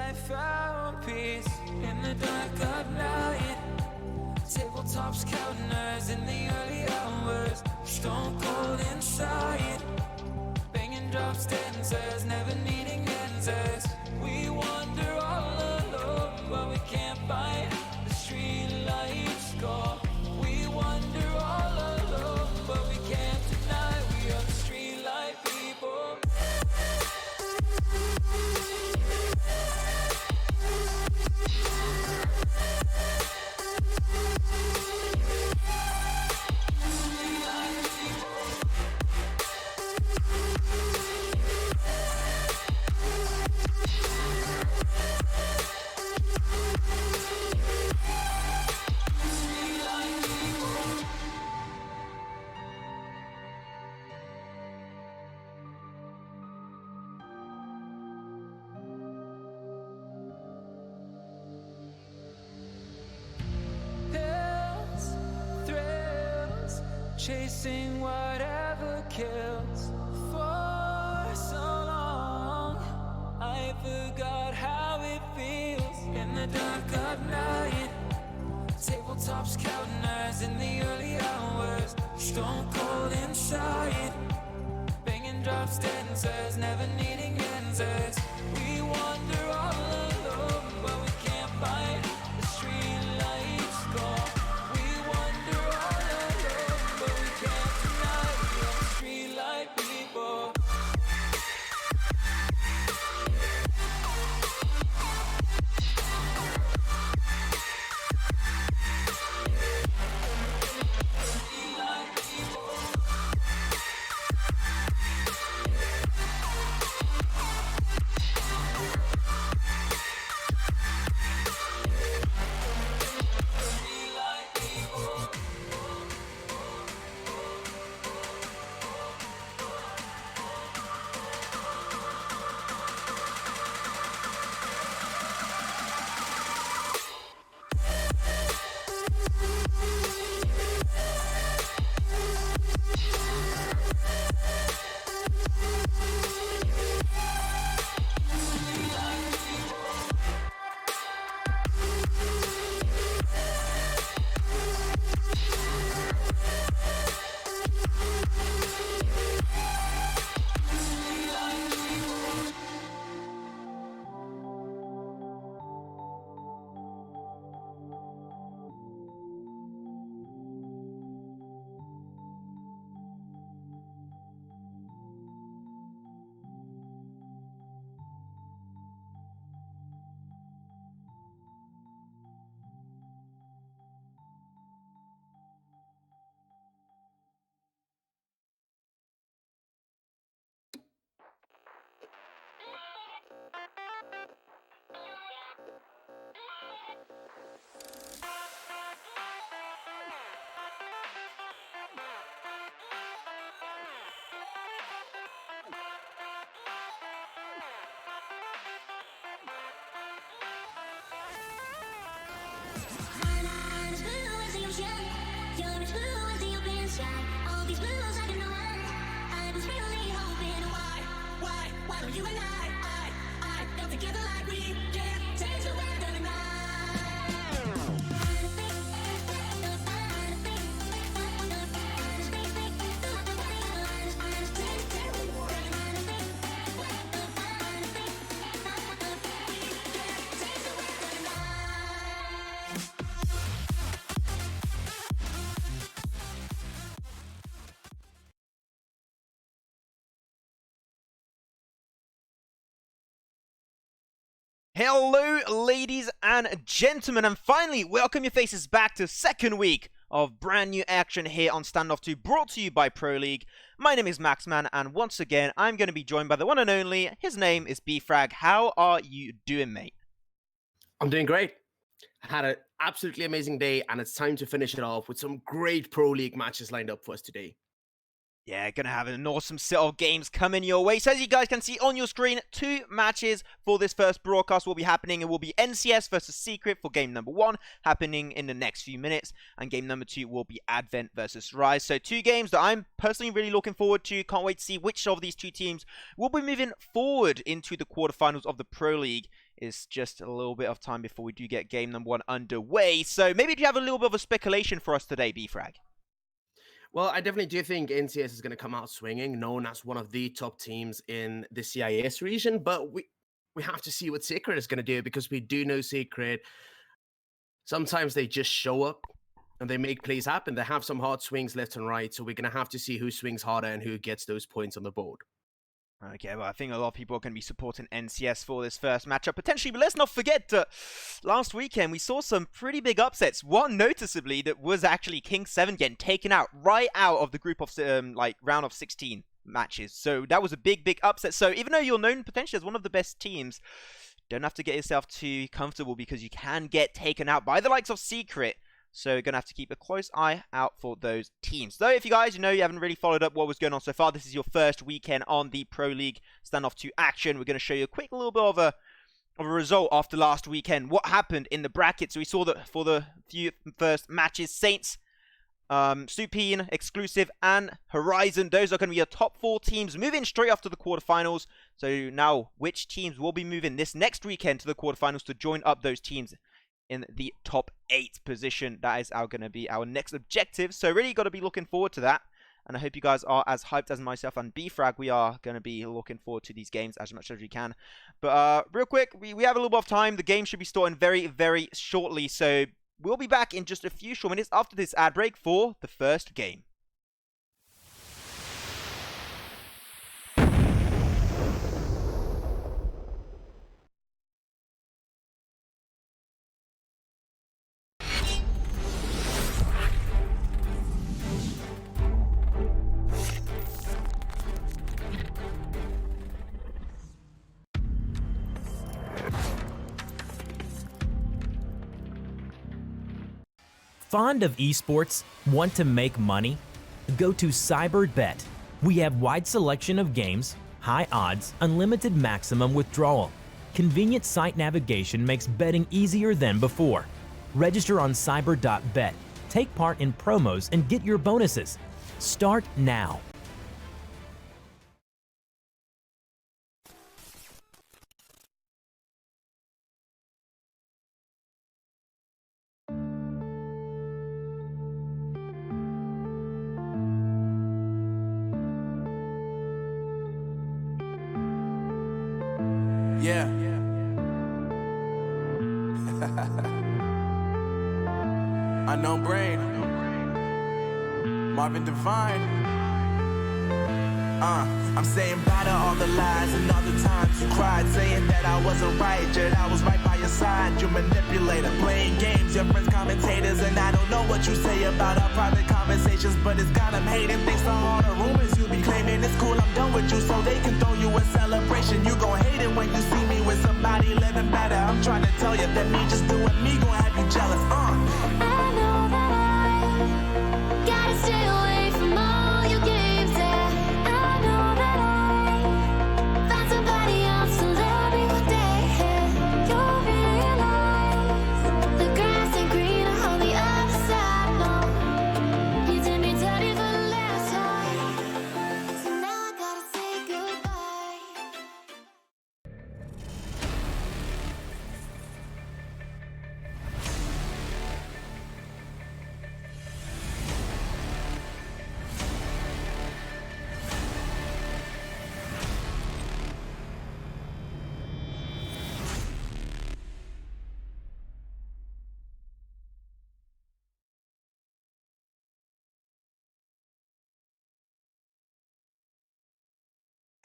I found peace in the dark of night. Tabletops counting nerves in the early hours. Stone cold inside. Banging drop stanzas, never needing answers. We wander all alone, but we can't find the street lights go. We wander all alone, but we can't deny we are the street light people. Chasing whatever kills for so long. I forgot how it feels in the dark of night. Tabletops counting nerves in the early hours. Stone cold inside. Banging drop stanzas, never needing answers. We wander all alone, but we can't find the street lights go. Hello, ladies and gentlemen, and finally, welcome your faces back to second week of brand new action here on Standoff 2, brought to you by Pro League. My name is Maxman, and once again, I'm going to be joined by the one and only. His name is B-Frag. How are you doing, mate? I'm doing great. I had an absolutely amazing day, and it's time to finish it off with some great Pro League matches lined up for us today. Yeah, gonna have an awesome set of games coming your way. So as you guys can see on your screen, 2 matches for this first broadcast will be happening. It will be NCS versus Secret for game number 1, happening in the next few minutes. And game number 2 will be Advent versus Rise. So 2 games that I'm personally really looking forward to. Can't wait to see which of these 2 teams will be moving forward into the quarterfinals of the Pro League It's just a little bit of time before we do get game number 1 underway. So maybe do you have a little bit of a speculation for us today, BFrag? Well, I definitely do think NCS is going to come out swinging, known as one of the top teams in the CIS region. But we have to see what Secret is going to do, because we do know Secret. Sometimes they just show up and they make plays happen. They have some hard swings left and right. So we're going to have to see who swings harder and who gets those points on the board. Okay, well, I think a lot of people are going to be supporting NCS for this first matchup, potentially. But let's not forget that last weekend we saw some pretty big upsets. One noticeably that was actually King 7 getting taken out right out of the group of round of 16 matches. So that was a big, big upset. So even though you're known potentially as one of the best teams, don't have to get yourself too comfortable, because you can get taken out by the likes of Secret. So you're going to have to keep a close eye out for those teams. So if you guys, you haven't really followed up what was going on so far, this is your first weekend on the Pro League Standoff2 action. We're going to show you a quick little bit of a result after last weekend. What happened in the bracket? So we saw that for the few first matches, Saints, Supine, Exclusive, and Horizon, those are going to be your top 4 teams moving straight after the quarterfinals. So now, which teams will be moving this next weekend to the quarterfinals to join up those teams in the top 8 position? That is going to be our next objective. So really got to be looking forward to that. And I hope you guys are as hyped as myself and BFrag. We are going to be looking forward to these games as much as we can. But real quick, we have a little bit of time. The game should be starting very, very shortly. So we'll be back in just a few short minutes after this ad break for the first game. Fond of esports? Want to make money? Go to CyberBet. We have wide selection of games, high odds, unlimited maximum withdrawal. Convenient site navigation makes betting easier than before. Register on cyber.bet. Take part in promos and get your bonuses. Start now. Yeah. Unknown Brain. Marvin Devine. I'm saying bye to all the lies and all the times you cried, saying that I wasn't right, yet I was right by your side. You manipulator, playing games, your friends commentators, and I don't know what you say about our private conversations, but it's got them hating. Thanks to all the rumors you be claiming. It's cool, I'm done with you, so they can throw you a celebration. You gon' hate it when you see me with somebody living better. I'm trying to tell you that me just doing me gon' have you jealous. I know that I gotta stay away from all your games. Yeah, I know that I found somebody else to love me one day. You'll realize the grass ain't greener on the other side. No, you did me dirty for the last time, so now I gotta say goodbye.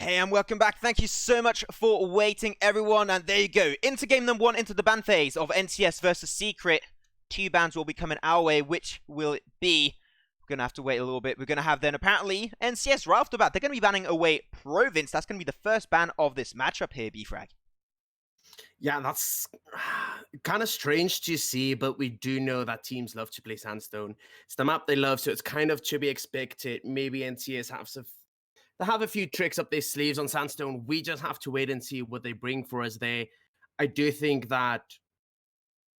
Hey, and welcome back. Thank you so much for waiting, everyone. And there you go. Into game number 1, into the ban phase of NCS versus Secret. 2 bans will be coming our way. Which will it be? We're going to have to wait a little bit. We're going to have then, apparently, NCS right off the bat. They're going to be banning away Province. That's going to be the first ban of this matchup here, BFrag. Yeah, that's kind of strange to see, but we do know that teams love to play Sandstone. It's the map they love, so it's kind of to be expected. Maybe NCS have a few tricks up their sleeves on Sandstone. We just have to wait and see what they bring for us there. I do think that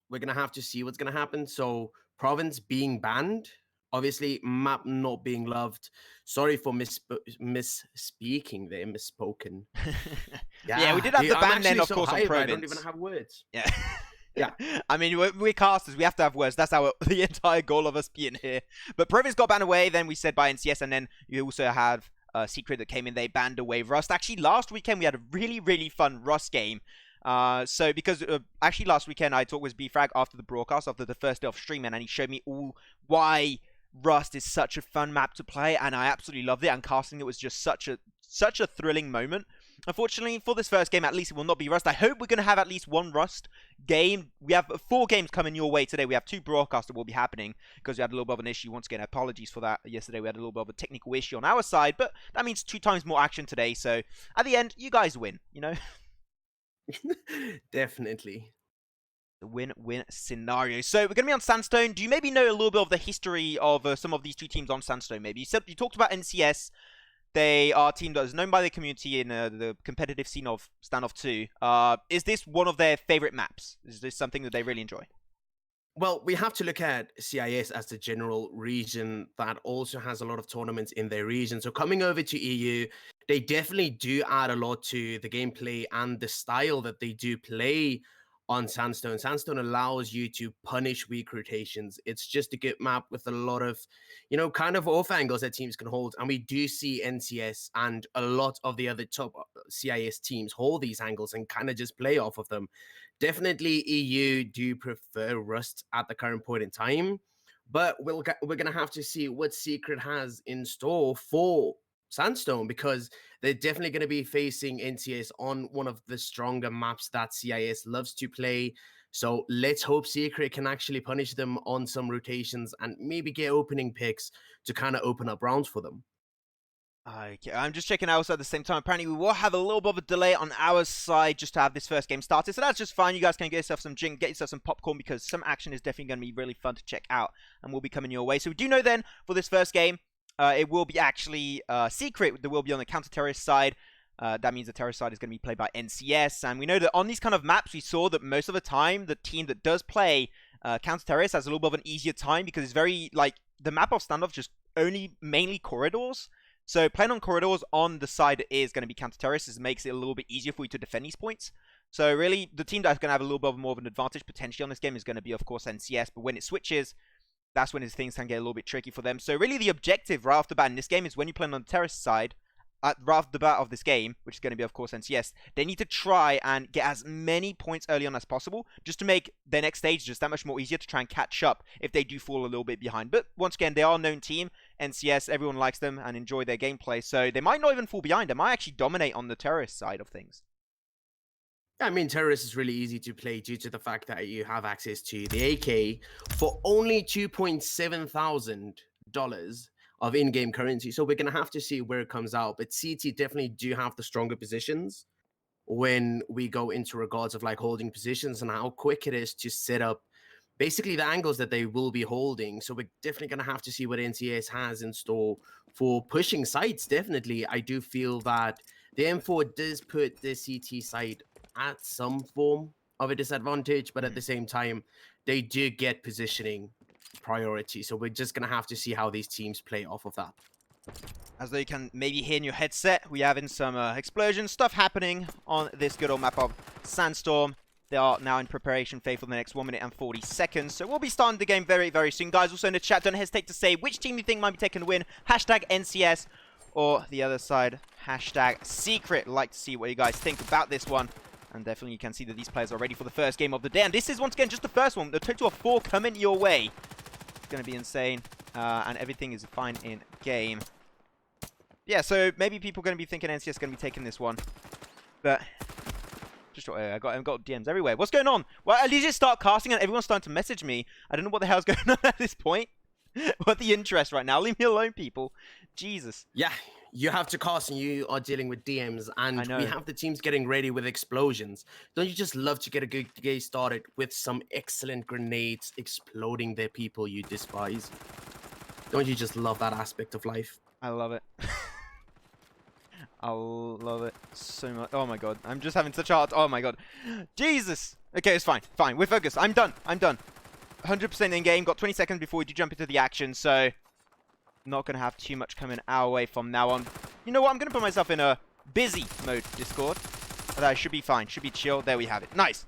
we're going to have to see what's going to happen. So Province being banned Obviously, map not being loved. Sorry for misspeaking there, misspoken. Yeah, we did have dude, the I'm ban then, actually of so course, on hyped, I province. don't even have words. Yeah. Yeah. I mean, we're casters. We have to have words. That's the entire goal of us being here. But Province got banned away. Then we said by NCS. And then you also have Secret that came in. They banned away Rust. Actually, last weekend we had a really, really fun Rust game. So because actually last weekend I talked with BFrag after the broadcast, after the first day of streaming, and he showed me all why Rust is such a fun map to play. And I absolutely loved it. And casting it was just such a thrilling moment. Unfortunately, for this first game, at least it will not be Rust. I hope we're going to have at least one Rust game. We have 4 games coming your way today. We have 2 broadcasts that will be happening because we had a little bit of an issue. Once again, apologies for that. Yesterday, we had a little bit of a technical issue on our side, but that means 2 times more action today. So at the end, you guys win, you know? Definitely. The win-win scenario. So we're going to be on Sandstone. Do you maybe know a little bit of the history of some of these 2 teams on Sandstone, maybe? You talked about NCS. They are a team that is known by the community in the competitive scene of STANDOFF2. Is this one of their favorite maps? Is this something that they really enjoy? Well, we have to look at CIS as the general region that also has a lot of tournaments in their region. So coming over to EU, they definitely do add a lot to the gameplay and the style that they do play on Sandstone. Sandstone allows you to punish weak rotations. It's just a good map with a lot of, kind of off angles that teams can hold. And we do see NCS and a lot of the other top CIS teams hold these angles and kind of just play off of them. Definitely EU do prefer Rust at the current point in time, but we're going to have to see what Secret has in store for Sandstone, because they're definitely going to be facing NCS on one of the stronger maps that CIS loves to play. So let's hope Secret can actually punish them on some rotations and maybe get opening picks to kind of open up rounds for them. Okay, I'm just checking ours at the same time. Apparently, we will have a little bit of a delay on our side just to have this first game started. So that's just fine. You guys can get yourself some drink, get yourself some popcorn, because some action is definitely going to be really fun to check out and will be coming your way. So we do know then for this first game, it will be actually Secret that will be on the counter-terrorist side. That means the terrorist side is going to be played by NCS. And we know that on these kind of maps, we saw that most of the time, the team that does play counter-terrorist has a little bit of an easier time because it's very, the map of Standoff just only mainly corridors. So playing on corridors on the side that is going to be counter-terrorists makes it a little bit easier for you to defend these points. So really, the team that's going to have a little bit more of an advantage potentially on this game is going to be, of course, NCS. But when it switches, that's when things can get a little bit tricky for them. So really the objective right off the bat in this game is when you're playing on the terrorist side, right off the bat of this game, which is going to be, of course, NCS, they need to try and get as many points early on as possible just to make their next stage just that much more easier to try and catch up if they do fall a little bit behind. But once again, they are a known team. NCS, everyone likes them and enjoy their gameplay. So they might not even fall behind. They might actually dominate on the terrorist side of things. I mean, terrorist is really easy to play due to the fact that you have access to the AK for only $2,700 of in-game currency. So we're going to have to see where it comes out. But CT definitely do have the stronger positions when we go into regards of holding positions and how quick it is to set up basically the angles that they will be holding. So we're definitely going to have to see what NCS has in store for pushing sites. Definitely, I do feel that the M4 does put the CT side at some form of a disadvantage, but at the same time, they do get positioning priority. So we're just going to have to see how these teams play off of that. As though you can maybe hear in your headset, we have in some explosions, stuff happening on this good old map of Sandstorm. They are now in preparation phase for the next 1 minute and 40 seconds. So we'll be starting the game very, very soon. Guys, also in the chat, don't hesitate to say which team you think might be taking the win. Hashtag NCS or the other side, hashtag Secret. I'd like to see what you guys think about this one. And definitely you can see that these players are ready for the first game of the day. And this is, once again, just the first one. The total of 4 coming your way. It's going to be insane. And everything is fine in game. Yeah, so maybe people are going to be thinking NCS is going to be taking this one. But just I've got DMs everywhere. What's going on? Well, at least just start casting and everyone's starting to message me. I don't know what the hell's going on at this point. What the interest right now? Leave me alone, people. Jesus. Yeah, you have to cast and you are dealing with DMs, and we have the teams getting ready with explosions. Don't you just love to get a good game started with some excellent grenades exploding their people you despise? Don't you just love that aspect of life? I love it. I love it so much. Oh my god, I'm just having such a hard... Oh my god. Jesus! Okay, it's fine. Fine, we're focused. I'm done. 100% in game. Got 20 seconds before we do jump into the action, so not going to have too much coming our way from now on. You know what? I'm going to put myself in a busy mode Discord. That should be fine. Should be chill. There we have it. Nice.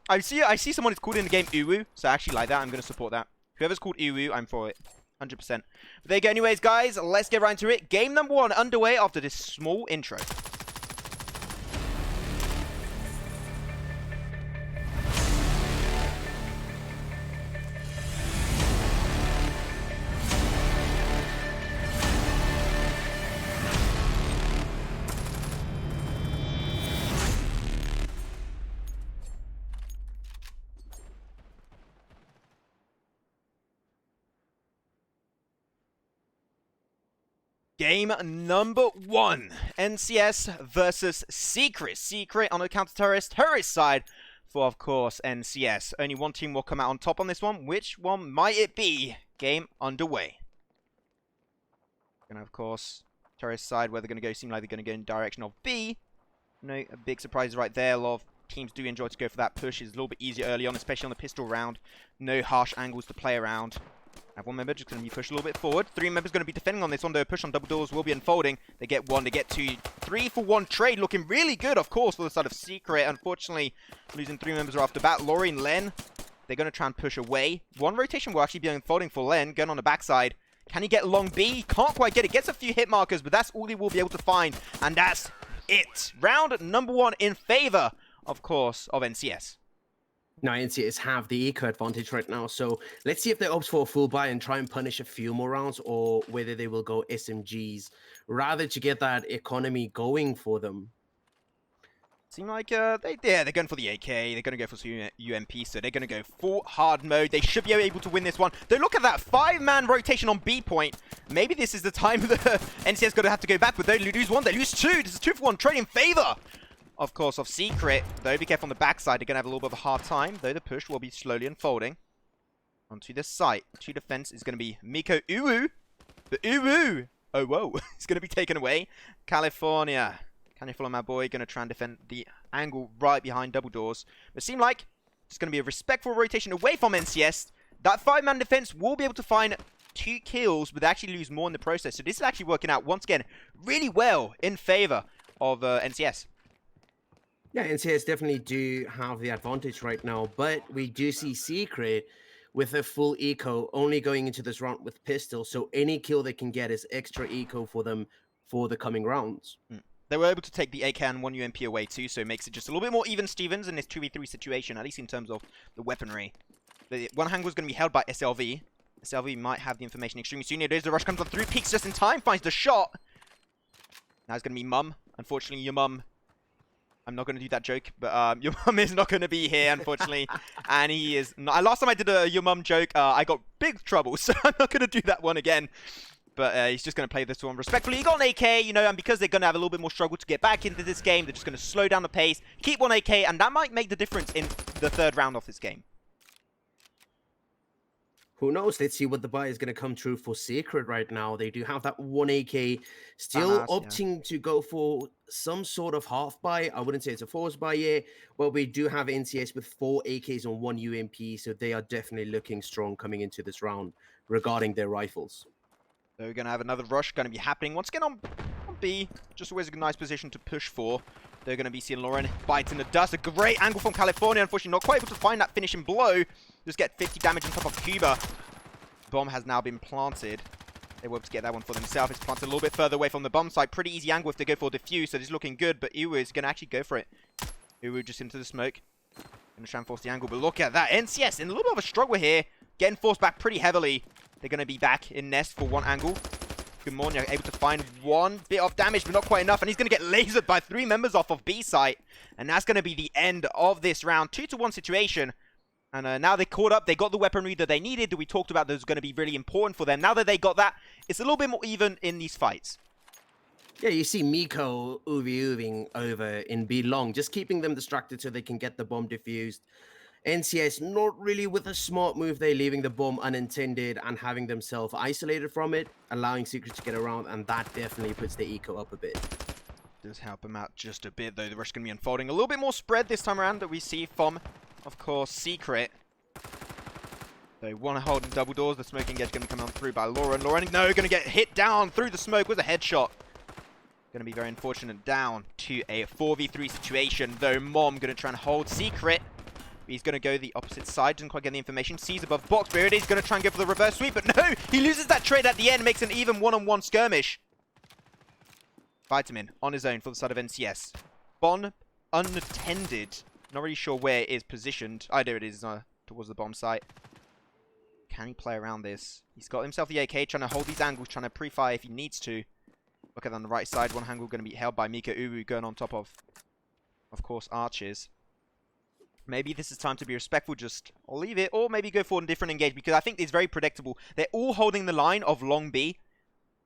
I see someone is called in the game Uwu, so I actually like that. I'm going to support that. Whoever's called Uwu, I'm for it. 100%. But there you go. Anyways, guys, let's get right into it. Game number 1 underway after this small intro. Game number 1. NCS versus Secret. Secret on the counter-terrorist side for, of course, NCS. Only one team will come out on top on this one. Which one might it be? Game underway. Gonna, of course, terrorist side, where they're going to go, seem like they're going to go in the direction of B. No, a big surprise right there. A lot of teams do enjoy to go for that push. It's a little bit easier early on, especially on the pistol round. No harsh angles to play around. I have one member just going to be pushed a little bit forward. 3 members going to be defending on this one, though. Push on double doors will be unfolding. They get 1, they get 2. 3 for 1 trade. Looking really good, of course, for the side of Secret. Unfortunately, losing 3 members right off the bat. Laurie and Len, they're going to try and push away. 1 rotation will actually be unfolding for Len. Going on the backside. Can he get long B? Can't quite get it. Gets a few hit markers, but that's all he will be able to find. And that's it. Round number 1 in favor, of course, of NCS. Now, NCS have the eco advantage right now, so let's see if they opt for a full buy and try and punish a few more rounds, or whether they will go SMGs, rather to get that economy going for them. Seem like they're going for the AK, they're going to go for some UMP, so they're going to go full hard mode. They should be able to win this one. Though look at that 5-man rotation on B point. Maybe this is the time that NCS going to have to go back, but they lose 1, they lose 2. This is 2 for 1 trade in favor, of course, of Secret. Though, be careful on the backside. They're going to have a little bit of a hard time. Though, the push will be slowly unfolding onto the site. 2 defense is going to be Miko Uwu. But Uwu, oh, whoa, it's going to be taken away. California, my boy, going to try and defend the angle right behind double doors. But it seems like it's going to be a respectful rotation away from NCS. That 5-man defense will be able to find 2 kills, but they actually lose more in the process. So this is actually working out, once again, really well in favor of NCS. Yeah, NCS definitely do have the advantage right now, but we do see Secret with a full eco only going into this round with pistol, so any kill they can get is extra eco for them for the coming rounds. They were able to take the AK and 1 UMP away too, so it makes it just a little bit more even Stevens in this 2v3 situation, at least in terms of the weaponry. The one handle is going to be held by SLV. SLV might have the information extremely soon. It is, the rush comes on through, peeks just in time, finds the shot. Now it's going to be Mum. Unfortunately, your mum, I'm not going to do that joke, but your mum is not going to be here, unfortunately. And he is not. Last time I did a your mum joke, I got big trouble, so I'm not going to do that one again. But he's just going to play this one respectfully. He got an AK, you know, and because they're going to have a little bit more struggle to get back into this game, they're just going to slow down the pace, keep 1 AK, and that might make the difference in the 3rd round of this game. Who knows? Let's see what the buy is going to come true for Secret right now. They do have that 1 AK, still opting to go for some sort of half buy. I wouldn't say it's a forced buy yet, but we do have NCS with 4 AKs and 1 UMP, so they are definitely looking strong coming into this round regarding their rifles. So we're going to have another rush going to be happening once again on B. Just always a nice position to push for. They're going to be seeing Lauren bite in the dust. A great angle from California. Unfortunately, not quite able to find that finishing blow. Just get 50 damage on top of Cuba. Bomb has now been planted. They were able to get that one for themselves. It's planted a little bit further away from the bomb site. Pretty easy angle if they go for defuse. So this is looking good. But Uwu is going to actually go for it. Uwu just into the smoke. Going to try and force the angle. But look at that. NCS in a little bit of a struggle here. Getting forced back pretty heavily. They're going to be back in nest for 1 angle. Good morning, able to find 1 bit of damage, but not quite enough. And he's going to get lasered by 3 members off of B site. And that's going to be the end of this round. 2-1 situation. And now they caught up. They got the weaponry that they needed, that we talked about that was going to be really important for them. Now that they got that, it's a little bit more even in these fights. Yeah, you see Miko Uvi-Uving over in B long, just keeping them distracted so they can get the bomb defused. NCS not really with a smart move. They're leaving the bomb unintended and having themselves isolated from it, allowing Secret to get around, and that definitely puts the eco up a bit. Does help them out just a bit, though. The rush going to be unfolding. A little bit more spread this time around that we see from, of course, Secret. So one holding double doors. The smoke engage going to come on through by Lauren. Lauren, no, going to get hit down through the smoke with a headshot. Going to be very unfortunate. Down to a 4v3 situation, though. Mom going to try and hold Secret. He's going to go the opposite side. Doesn't quite get the information. Sees above box. But he's going to try and go for the reverse sweep. But no, he loses that trade at the end. Makes an even one-on-one skirmish. Vitamin on his own for the side of NCS. Bon unattended. Not really sure where it is positioned. Oh, there it is, towards the bomb site. Can he play around this? He's got himself the AK, trying to hold these angles, trying to pre-fire if he needs to. Look at that on the right side. One angle going to be held by Mika Uwu, going on top of course, Arches. Maybe this is time to be respectful, just leave it, or maybe go for a different engage, because I think it's very predictable. They're all holding the line of long B.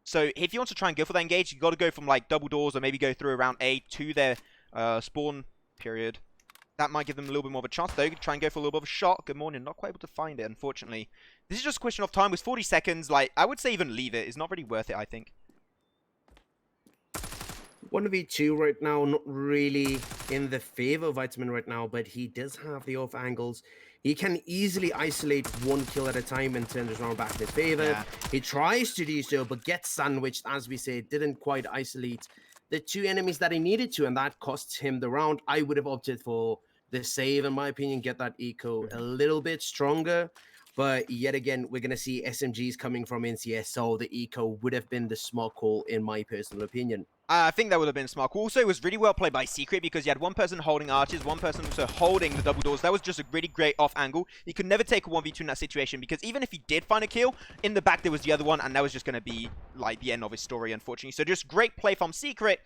So if you want to try and go for that engage, you've got to go from like double doors or maybe go through around A to their spawn period. That might give them a little bit more of a chance, though. Try and go for a little bit of a shot. Good morning. Not quite able to find it, unfortunately. This is just a question of time. With 40 seconds, like, I would say even leave it. It's not really worth it, I think. 1v2 right now, not really in the favor of Vitamin right now, but he does have the off angles. He can easily isolate one kill at a time and turn this round back in his favor. Yeah. He tries to do so, but gets sandwiched, as we say, didn't quite isolate the two enemies that he needed to, and that costs him the round. I would have opted for the save, in my opinion, get that eco a little bit stronger. But yet again, we're going to see SMGs coming from NCS, so the eco would have been the smart call, in my personal opinion. I think that would have been smart. Also, it was really well played by Secret, because you had one person holding Arches, one person also holding the double doors. That was just a really great off angle. He could never take a 1v2 in that situation, because even if he did find a kill, in the back there was the other one, and that was just going to be like the end of his story, unfortunately. So just great play from Secret,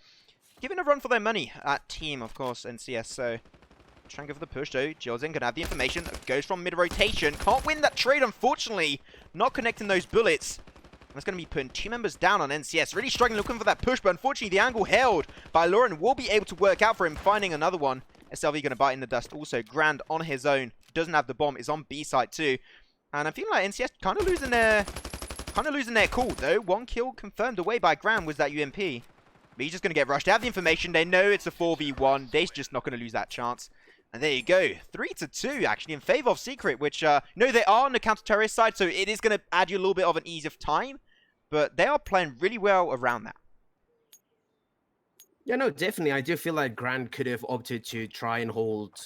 giving a run for their money at team, of course, NCS. So trying to go for the push, though. Jilzen going to have the information. Goes from mid-rotation. Can't win that trade, unfortunately. Not connecting those bullets. That's going to be putting two members down on NCS. Really struggling looking for that push, but unfortunately the angle held by Lauren will be able to work out for him, finding another one. SLV going to bite in the dust. Also, Grand on his own. Doesn't have the bomb. Is on B side too. And I feel like NCS kind of losing their cool, though. One kill confirmed away by Grand was that UMP. But he's just going to get rushed. They have the information. They know it's a 4v1. They're just not going to lose that chance. And there you go. 3-2, actually, in favor of Secret, which, no, they are on the counter-terrorist side, so it is going to add you a little bit of an ease of time. But they are playing really well around that. Yeah, no, definitely. I do feel like Grand could have opted to try and hold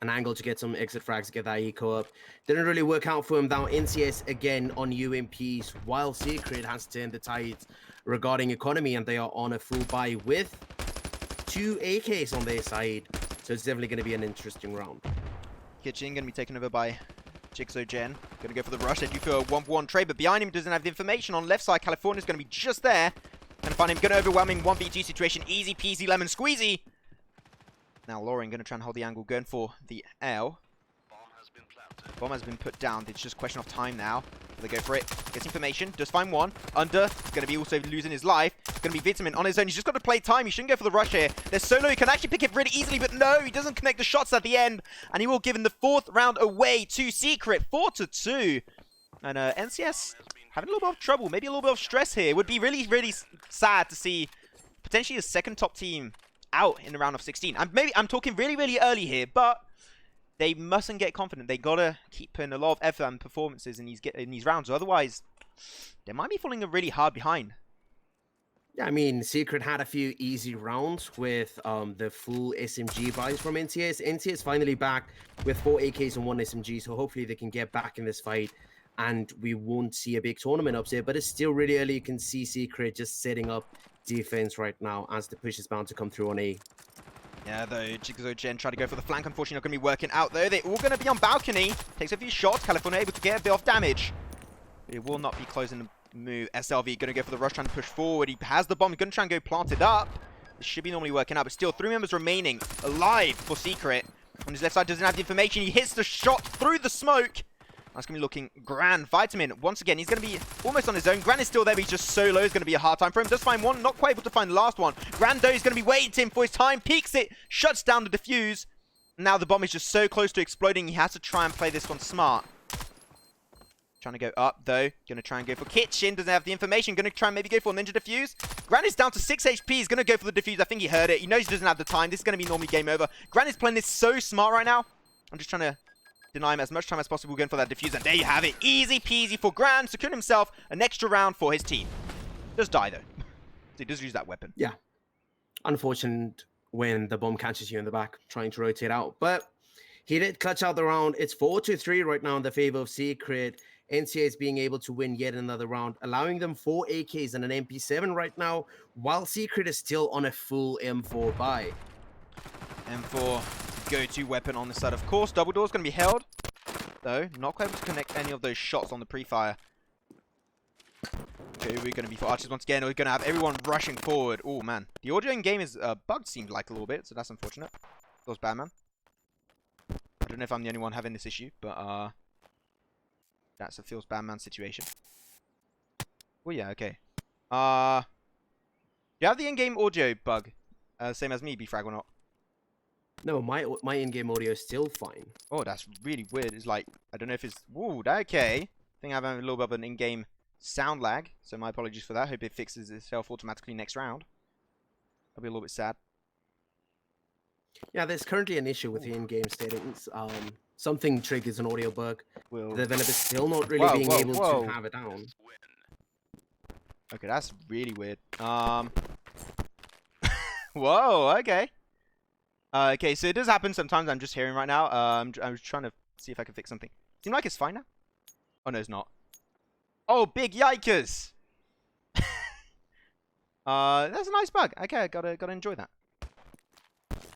an angle to get some exit frags, to get that eco up. Didn't really work out for him. Now, NCS again on UMPs, while Secret has turned the tides regarding economy, and they are on a full buy with 2 AKs on their side. So it's definitely going to be an interesting round. Kitchen going to be taken over by Jigsaw Gen. Going to go for the rush. They do feel a 1v1 trade, but behind him doesn't have the information. On left side, California's going to be just there. And find him going to overwhelming 1v2 situation. Easy peasy lemon squeezy. Now Lauren going to try and hold the angle, going for the L. Bomb has been put down. It's just a question of time now. They go for it. Gets information. Does find one. Under. He's going to be also losing his life. It's going to be Vitamin on his own. He's just got to play time. He shouldn't go for the rush here. There's Solo. He can actually pick it really easily, but no, he doesn't connect the shots at the end. And he will give him the 4th round away to Secret. 4-2. And NCS having a little bit of trouble. Maybe a little bit of stress here. It would be really, really sad to see potentially a second top team out in the round of 16. I'm talking really, really early here, but they mustn't get confident. They gotta keep putting a lot of effort and performances in these rounds. Otherwise, they might be falling really hard behind. Yeah, I mean, Secret had a few easy rounds with the full SMG buys from NCS. NCS finally back with 4 AKs and 1 SMG, so hopefully they can get back in this fight and we won't see a big tournament upset. But it's still really early. You can see Secret just setting up defense right now as the push is bound to come through on A. Yeah, though, Jigsaw Gen trying to go for the flank. Unfortunately, not going to be working out, though. They're all going to be on balcony. Takes a few shots. California able to get a bit of damage. It will not be closing the move. SLV going to go for the rush, trying to push forward. He has the bomb. He's going to try and go plant it up. This should be normally working out, but still 3 members remaining alive for Secret. On his left side, doesn't have the information. He hits the shot through the smoke. That's going to be looking grand. Vitamin, once again, he's going to be almost on his own. Grand is still there, but he's just solo. It's going to be a hard time for him. Does find one, not quite able to find the last one. Grand, though, is going to be waiting for his time. Peeks it, shuts down the defuse. Now the bomb is just so close to exploding, he has to try and play this one smart. Trying to go up, though. Going to try and go for Kitchen. Doesn't have the information. Going to try and maybe go for Ninja Defuse. Gran is down to 6 HP. He's going to go for the defuse. I think he heard it. He knows he doesn't have the time. This is going to be normally game over. Gran is playing this so smart right now. I'm just trying to deny him as much time as possible, going for that defuse, and there you have it. Easy peasy for Grand, securing himself an extra round for his team. Does die, though. So he does use that weapon. Yeah. Unfortunate when the bomb catches you in the back, trying to rotate out. But he did clutch out the round. It's 4-3 right now in the favor of Secret. NCA is being able to win yet another round, allowing them 4 AKs and an MP7 right now, while Secret is still on a full M4 buy. M4 go-to weapon on the side, of course. Double door's going to be held, though. Not quite able to connect any of those shots on the pre-fire. Okay, we're going to be for archers once again. We're going to have everyone rushing forward. Oh, man. The audio in-game is bugged, seemed like a little bit, so that's unfortunate. That was bad, man. I don't know if I'm the only one having this issue, but that's a feels bad man situation. Well, yeah, okay. Do you have the in-game audio bug? Same as me, B-Frag, or not? No, my in-game audio is still fine. Oh, that's really weird. It's like, I don't know if it's... Woo, okay. I think I'm having a little bit of an in-game sound lag, so my apologies for that. Hope it fixes itself automatically next round. I'll be a little bit sad. Yeah, there's currently an issue with the in-game settings. Something triggers an audio bug. We'll... The developer's still not really being able to have it down. Okay, that's really weird. Whoa, okay. Okay, so it does happen sometimes. I'm just hearing right now. I'm trying to see if I can fix something. Seems like it's fine now. Oh, no, it's not. Oh, big yikers. That's a nice bug. Okay, gotta enjoy that.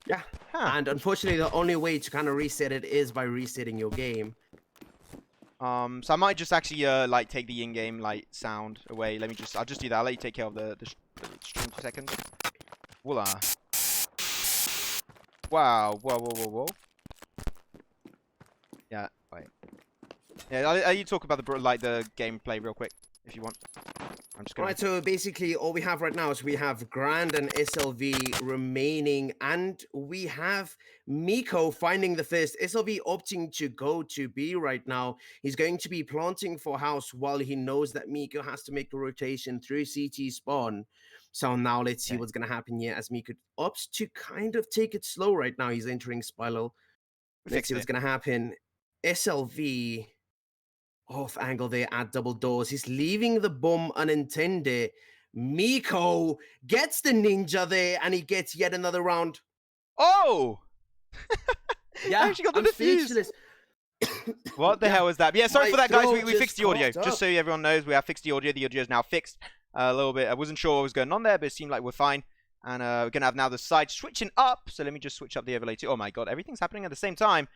Yeah, Huh. and unfortunately, the only way to kind of reset it is by resetting your game. So I might just actually like take the in-game like sound away. I'll just do that. I'll let you take care of the stream for a second. Voila. Wow. Whoa. Yeah. Wait. Yeah. I'll you talk about the gameplay real quick if you want. I'm just gonna... Right, so basically all we have right now is we have Grand and SLV remaining, and we have Miko finding the first. SLV opting to go to B right now. He's going to be planting for house while he knows that Miko has to make the rotation through CT spawn. So now let's see what's going to happen here as Miko opts to kind of take it slow right now. He's entering Spiral. Let's see what's going to happen. SLV... off angle there at double doors. He's leaving the bomb unintended. Miko gets the ninja there, and he gets yet another round. Oh! Yeah, I actually got the I'm defuse. speechless. What the hell was that? But yeah, sorry My for that, guys. throat We just fixed the audio. coughed Just up. so everyone knows, we have fixed the audio. The audio is now fixed. A little bit. I wasn't sure what was going on there, but it seemed like we're fine. And we're going to have now the side switching up. So let me just switch up the overlay too. Oh my god, everything's happening at the same time.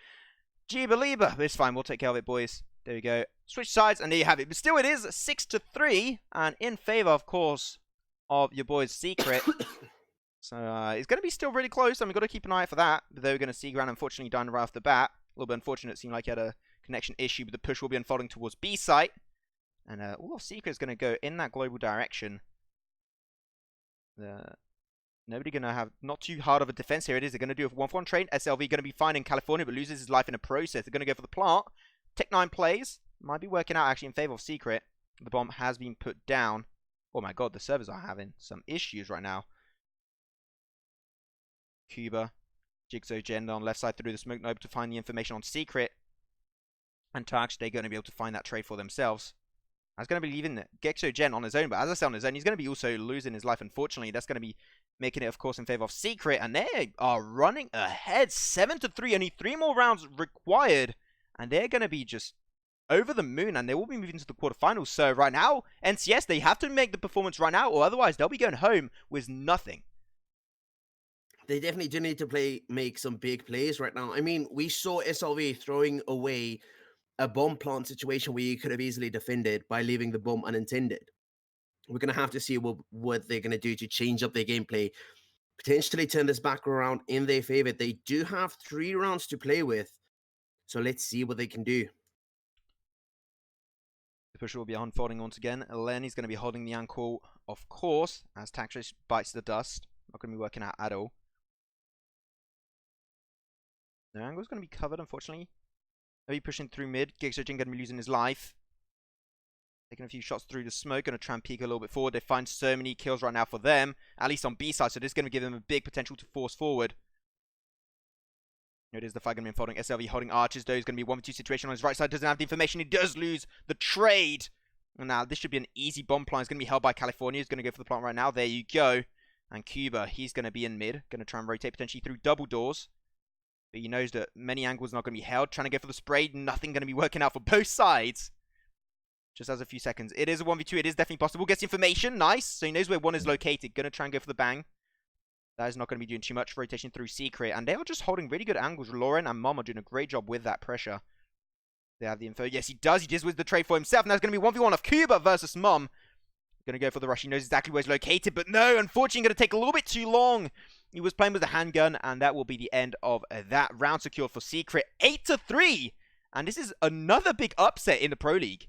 Gee, believer. But it's fine. We'll take care of it, boys. There we go. Switch sides, and there you have it. But still, it is 6-3, and in favor, of course, of your boys' Secret. So it's going to be still really close, and we've got to keep an eye out for that. But they're going to see Grand, unfortunately, dying right off the bat. A little bit unfortunate. It seemed like he had a connection issue, but the push will be unfolding towards B site. And all of Secret is going to go in that global direction. Nobody going to have not too hard of a defense here. It is. They're going to do a 1-for-1 trade. SLV going to be fine in California, but loses his life in a process. They're going to go for the plant. Tech9 plays. Might be working out actually in favor of Secret. The bomb has been put down. Oh my god, the servers are having some issues right now. Cuba, Jigsaw Agenda on left side through the smoke node to find the information on Secret. And Tarks, they're going to be able to find that trade for themselves. I was going to be leaving Gexo Gen on his own, but as I say on his own, he's going to be also losing his life, unfortunately. That's going to be making it, of course, in favor of Secret. And they are running ahead, 7-3. Only 3 more rounds required. And they're going to be just over the moon, and they will be moving to the quarterfinals. So right now, NCS, they have to make the performance right now, or otherwise they'll be going home with nothing. They definitely do need to make some big plays right now. I mean, we saw SLV throwing away a bomb plant situation where you could have easily defended by leaving the bomb unintended. We're going to have to see what they're going to do to change up their gameplay, potentially turn this back around in their favor. They do have 3 rounds to play with, so let's see what they can do. The push will be unfolding once again. Lenny's going to be holding the ankle, of course, as Taxis bites the dust. Not going to be working out at all. The angle's going to be covered, unfortunately. Maybe pushing through mid. Giggsojin going to be losing his life. Taking a few shots through the smoke. Going to try and peek a little bit forward. They find so many kills right now for them. At least on B side. So this is going to give them a big potential to force forward. It is the fight going to be unfolding. SLV holding archers, though. He's going to be 1v2 situation on his right side. Doesn't have the information. He does lose the trade. And now, this should be an easy bomb plant. It's going to be held by California. He's going to go for the plant right now. There you go. And Cuba, he's going to be in mid. Going to try and rotate potentially through double doors. But he knows that many angles not going to be held. Trying to go for the spray. Nothing going to be working out for both sides. Just has a few seconds. It is a 1v2. It is definitely possible. Gets information. Nice. So he knows where one is located. Going to try and go for the bang. That is not going to be doing too much. Rotation through Secret. And they are just holding really good angles. Lauren and Mom are doing a great job with that pressure. They have the info. Yes, he does. He just with the trade for himself. Now it's going to be 1v1 of Cuba versus Mom. Going to go for the rush. He knows exactly where he's located. But no, unfortunately, going to take a little bit too long. He was playing with a handgun. And that will be the end of that round secured for Secret. 8-3. And this is another big upset in the Pro League.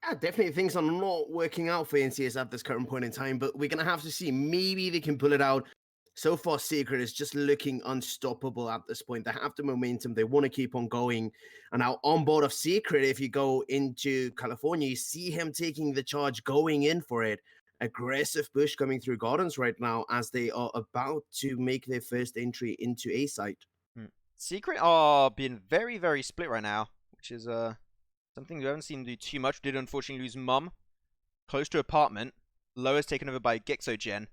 Yeah, definitely things are not working out for NCS at this current point in time, but we're going to have to see. Maybe they can pull it out. So far, Secret is just looking unstoppable at this point. They have the momentum. They want to keep on going. And now on board of Secret, if you go into California, you see him taking the charge, going in for it. Aggressive push coming through Gardens right now as they are about to make their first entry into A site. Secret are being very, very split right now, which is something we haven't seen do too much. Did unfortunately lose Mum. Close to apartment. Lower's taken over by Gexogen.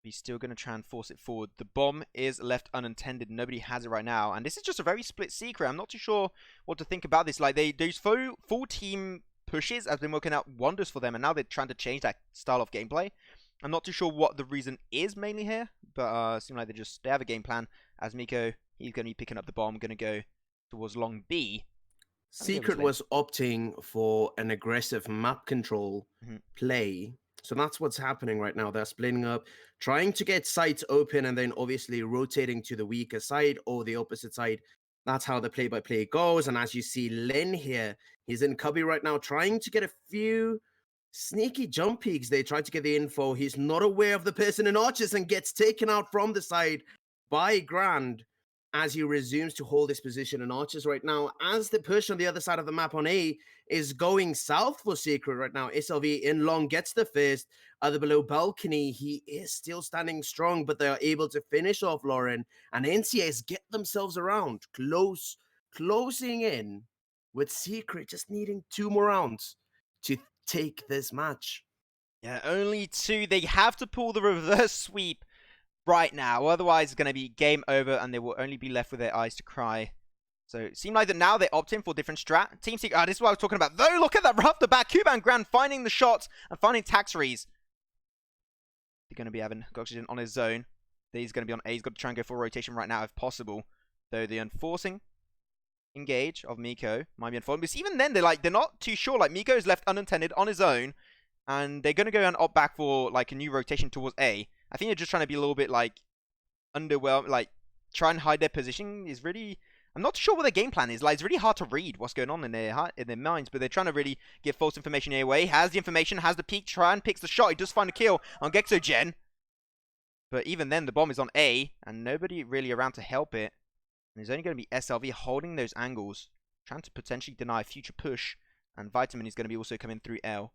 He's still going to try and force it forward. The bomb is left unattended. Nobody has it right now. And this is just a very split Secret. I'm not too sure what to think about this. Like, those full team pushes have been working out wonders for them. And now they're trying to change that style of gameplay. I'm not too sure what the reason is mainly here. But it seems like they have a game plan. As Miko, he's going to be picking up the bomb. Going to go towards long B. Secret was opting for an aggressive map control play. So that's what's happening right now. They're splitting up, trying to get sites open, and then obviously rotating to the weaker side or the opposite side. That's how the play-by-play goes. And as you see, Len here, he's in cubby right now, trying to get a few sneaky jump peaks. They try to get the info. He's not aware of the person in archers and gets taken out from the side by Grand as he resumes to hold his position in archers right now. As the push on the other side of the map on A is going south for Secret right now. SLV in long gets the first. Other below balcony, he is still standing strong, but they are able to finish off Lauren. And NCS get themselves around, closing in with Secret just needing 2 more rounds to take this match. Yeah, only 2. They have to pull the reverse sweep right now, otherwise it's going to be game over and they will only be left with their eyes to cry. So it seemed like that now they're opting for a different strat. Team Secret, this is what I was talking about. Though, look at that right off the bat. Cuba and Grand finding the shots and finding taxeries. They're going to be having oxygen on his zone. He's going to be on A. He's got to try and go for a rotation right now if possible. Though the unforcing engage of Miko might be unfolding. But even then, they're not too sure. Like, Miko's left unattended on his own. And they're going to go and opt back for like a new rotation towards A. I think they're just trying to be a little bit like underwhelmed, like try and hide their position is really. I'm not sure what their game plan is. Like, it's really hard to read what's going on in their minds, but they're trying to really give false information away. Has the information, has the peek, try and picks the shot. He does find a kill on Gexogen, but even then the bomb is on A and nobody really around to help it. And there's only going to be SLV holding those angles, trying to potentially deny a future push, and Vitamin is going to be also coming through L.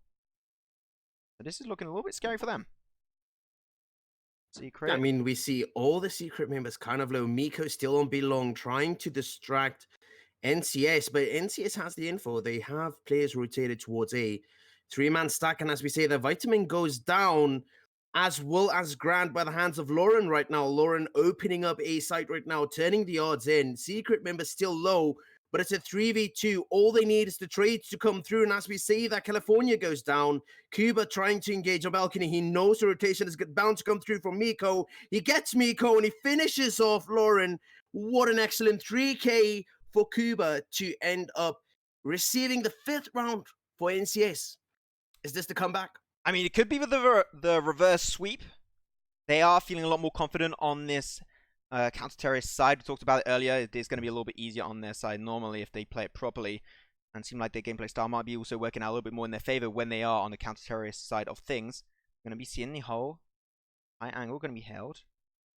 So this is looking a little bit scary for them. Secret. I mean, we see all the Secret members kind of low. Miko still on B long, trying to distract NCS, but NCS has the info. They have players rotated towards A. 3-man stack, and as we say, the Vitamin goes down, as well as Grand by the hands of Lauren right now. Lauren opening up A site right now, turning the odds in. Secret members still low, but it's a 3v2. All they need is the trades to come through. And as we see that California goes down, Cuba trying to engage on balcony. He knows the rotation is bound to come through from Miko. He gets Miko and he finishes off Lauren. What an excellent 3K for Cuba to end up receiving the 5th round for NCS. Is this the comeback? I mean, it could be with the reverse sweep. They are feeling a lot more confident on this counter-terrorist side. We talked about it earlier. It's going to be a little bit easier on their side normally if they play it properly. And seem like their gameplay style might be also working out a little bit more in their favor when they are on the counter-terrorist side of things. Going to be seeing the whole high angle going to be held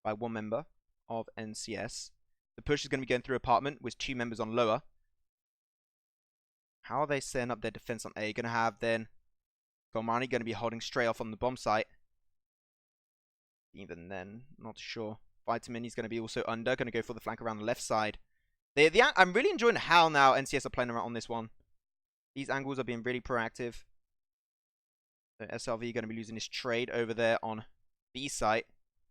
by one member of NCS. The push is going to be going through apartment with 2 members on lower. How are they setting up their defense on A? Going to have then Gomani going to be holding straight off on the bomb site. Even then, not sure. Vitamin, he's going to be also under. Going to go for the flank around the left side. I'm really enjoying how now NCS are playing around on this one. These angles are being really proactive. So SLV going to be losing his trade over there on B site.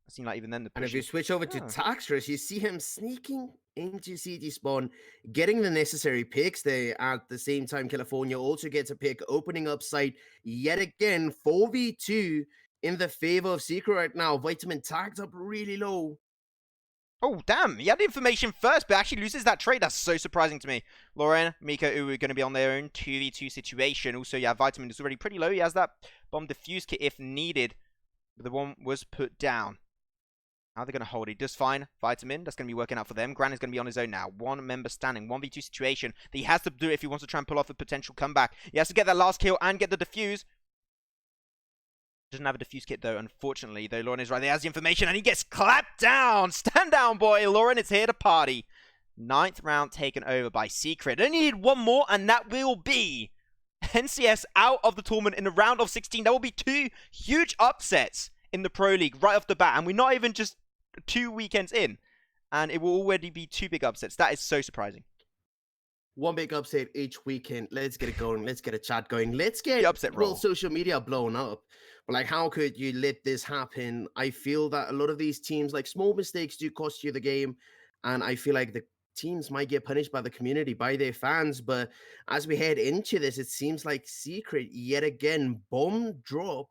It seemed like even then the push. And if you switch over to Taxtress, you see him sneaking into CT spawn, getting the necessary picks there. At the same time, California also gets a pick, opening up site yet again. 4v2 in the favor of Secret right now. Vitamin tagged up really low. Oh, damn. He had the information first, but actually loses that trade. That's so surprising to me. Lauren, Miko, Uwu are going to be on their own 2v2 situation. Also, yeah, Vitamin is already pretty low. He has that bomb defuse kit if needed. But the one was put down. How they're going to hold it. Does fine. Vitamin, that's going to be working out for them. Gran is going to be on his own now. One member standing. 1v2 situation that he has to do if he wants to try and pull off a potential comeback. He has to get that last kill and get the defuse. Doesn't have a defuse kit though, unfortunately. Though Lauren is right there, has the information, and he gets clapped down. Stand down, boy. Lauren is here to party. 9th round taken over by Secret. They need one more, and that will be NCS out of the tournament in the round of 16. That will be 2 huge upsets in the Pro League right off the bat, and we're not even just 2 weekends in, and it will already be 2 big upsets. That is so surprising. One big upset each weekend. Let's get it going. Let's get a chat going. Let's get the upset roll. Social media blown up. But like, how could you let this happen? I feel that a lot of these teams, like, small mistakes do cost you the game. And I feel like the teams might get punished by the community, by their fans. But as we head into this, it seems like Secret yet again bomb dropped.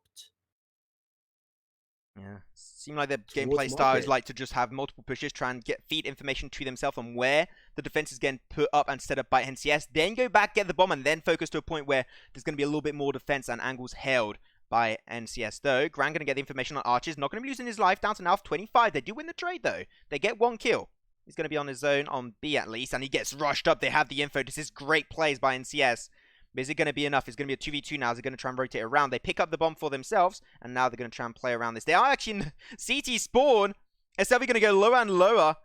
Yeah, seem like their gameplay style is like to just have multiple pushes, try and feed information to themselves on where the defense is getting put up and set up by NCS, then go back, get the bomb, and then focus to a point where there's going to be a little bit more defense and angles held by NCS. Though, Gran going to get the information on Archers, not going to be losing his life down to now 25. They do win the trade though. They get 1 kill. He's going to be on his own on B at least, and he gets rushed up. They have the info. This is great plays by NCS. But is it going to be enough? It's going to be a 2v2 now. Is it going to try and rotate around? They pick up the bomb for themselves, and now they're going to try and play around this. They are actually in CT spawn. SLV going to go lower and lower.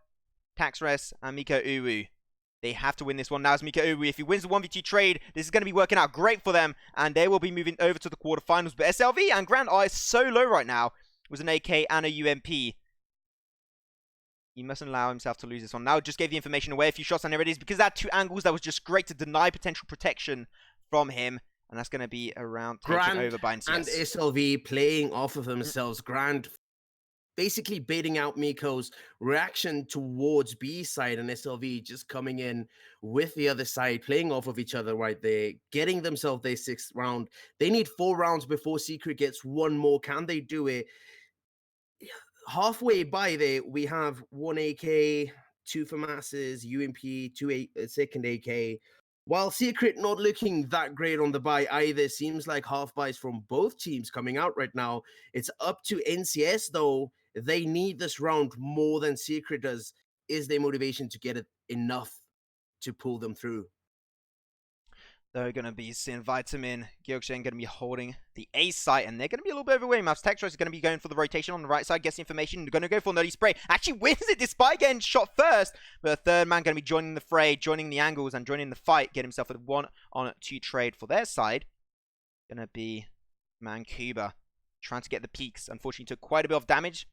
Taxres and Miko Uwu. They have to win this one. Now it's Miko Uwu. If he wins the 1v2 trade, this is going to be working out great for them, and they will be moving over to the quarterfinals. But SLV and Grant are so low right now with an AK and a UMP. He mustn't allow himself to lose this one. Now just gave the information away. A few shots, and there it is. Because that 2 angles, that was just great to deny potential protection from him, and that's going to be around taken over by NCS. And SLV playing off of themselves. Grant basically baiting out Miko's reaction towards B side, and SLV just coming in with the other side, playing off of each other right there, getting themselves their 6th round. They need 4 rounds before Secret gets 1 more. Can they do it? Halfway by there, we have 1 AK, 2 FAMASs, UMP, 2 second AK. While Secret not looking that great on the buy either, seems like half buys from both teams coming out right now. It's up to NCS though. They need this round more than Secret does. Is their motivation to get it enough to pull them through? They're going to be seeing Vitamin, Gyeokshin going to be holding the A site, and they're going to be a little bit overweight. Maps Textros is going to be going for the rotation on the right side, gets the information, they're going to go for an early spray. Actually wins it despite getting shot first, but a third man going to be joining the fray, joining the angles, and joining the fight, get himself a 1-on-2 trade for their side. Going to be Mancuba trying to get the peaks. Unfortunately, took quite a bit of damage,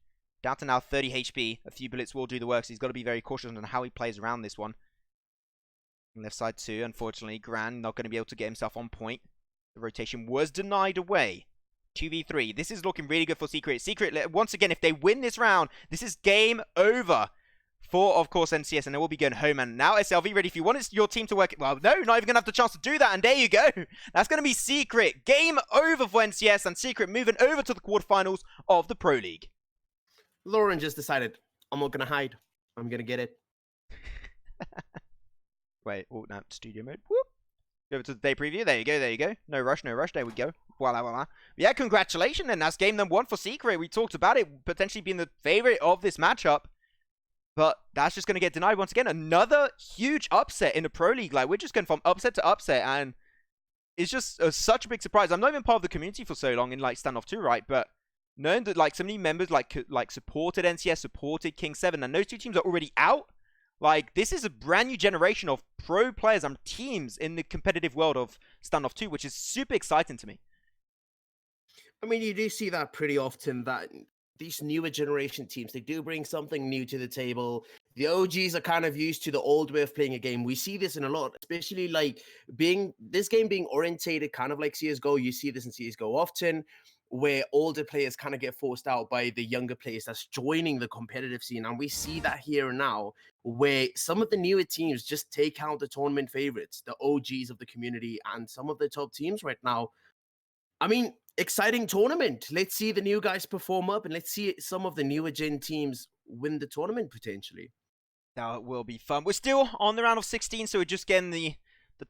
down to now 30 HP. A few bullets will do the work, so he's got to be very cautious on how he plays around this one. Left side too, unfortunately, Gran not going to be able to get himself on point. The rotation was denied away. 2v3. This is looking really good for Secret. Secret, once again, if they win this round, this is game over for, of course, NCS, and they will be going home. And now SLV ready. If you want your team to work, well, no, not even going to have the chance to do that. And there you go. That's going to be Secret. Game over for NCS, and Secret moving over to the quarterfinals of the Pro League. Lauren just decided, I'm not going to hide. I'm going to get it. Wait, oh, no, studio mode. Whoop. Go over to the day preview. There you go, there you go. No rush, no rush. There we go. Voila, voila. Yeah, congratulations, then. That's game number 1 for Secret. We talked about it potentially being the favorite of this matchup. But that's just going to get denied once again. Another huge upset in the Pro League. Like, we're just going from upset to upset, and it's just such a big surprise. I'm not even part of the community for so long in, like, Standoff 2, right? But knowing that, like, so many members, like supported NCS, supported King 7, and those 2 teams are already out. Like, this is a brand new generation of pro players and teams in the competitive world of Standoff 2, which is super exciting to me. I mean, you do see that pretty often, that these newer generation teams, they do bring something new to the table. The OGs are kind of used to the old way of playing a game. We see this in a lot, especially like this game being orientated kind of like CSGO. You see this in CSGO often, where older players kind of get forced out by the younger players that's joining the competitive scene. And we see that here and now, where some of the newer teams just take out the tournament favorites, the OGs of the community, and some of the top teams right now. I mean, exciting tournament. Let's see the new guys perform up, and let's see some of the newer gen teams win the tournament potentially. That will be fun. We're still on the round of 16, so we're just getting the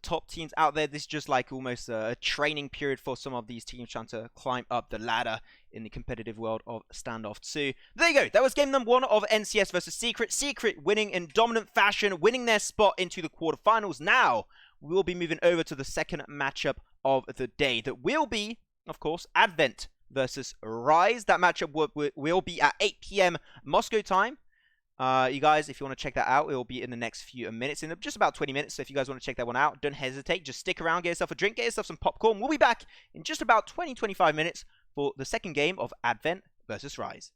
top teams out there. This is just like almost a training period for some of these teams trying to climb up the ladder in the competitive world of Standoff 2. There you go. That was game number 1 of NCS versus Secret. Secret winning in dominant fashion, winning their spot into the quarterfinals. Now, we'll be moving over to the second matchup of the day. That will be, of course, Advent versus Rise. That matchup will be at 8 p.m. Moscow time. You guys, if you want to check that out, it will be in the next few minutes, in just about 20 minutes. So if you guys want to check that one out, don't hesitate. Just stick around, get yourself a drink, get yourself some popcorn. We'll be back in just about 20-25 minutes for the second game of Advent versus Rise.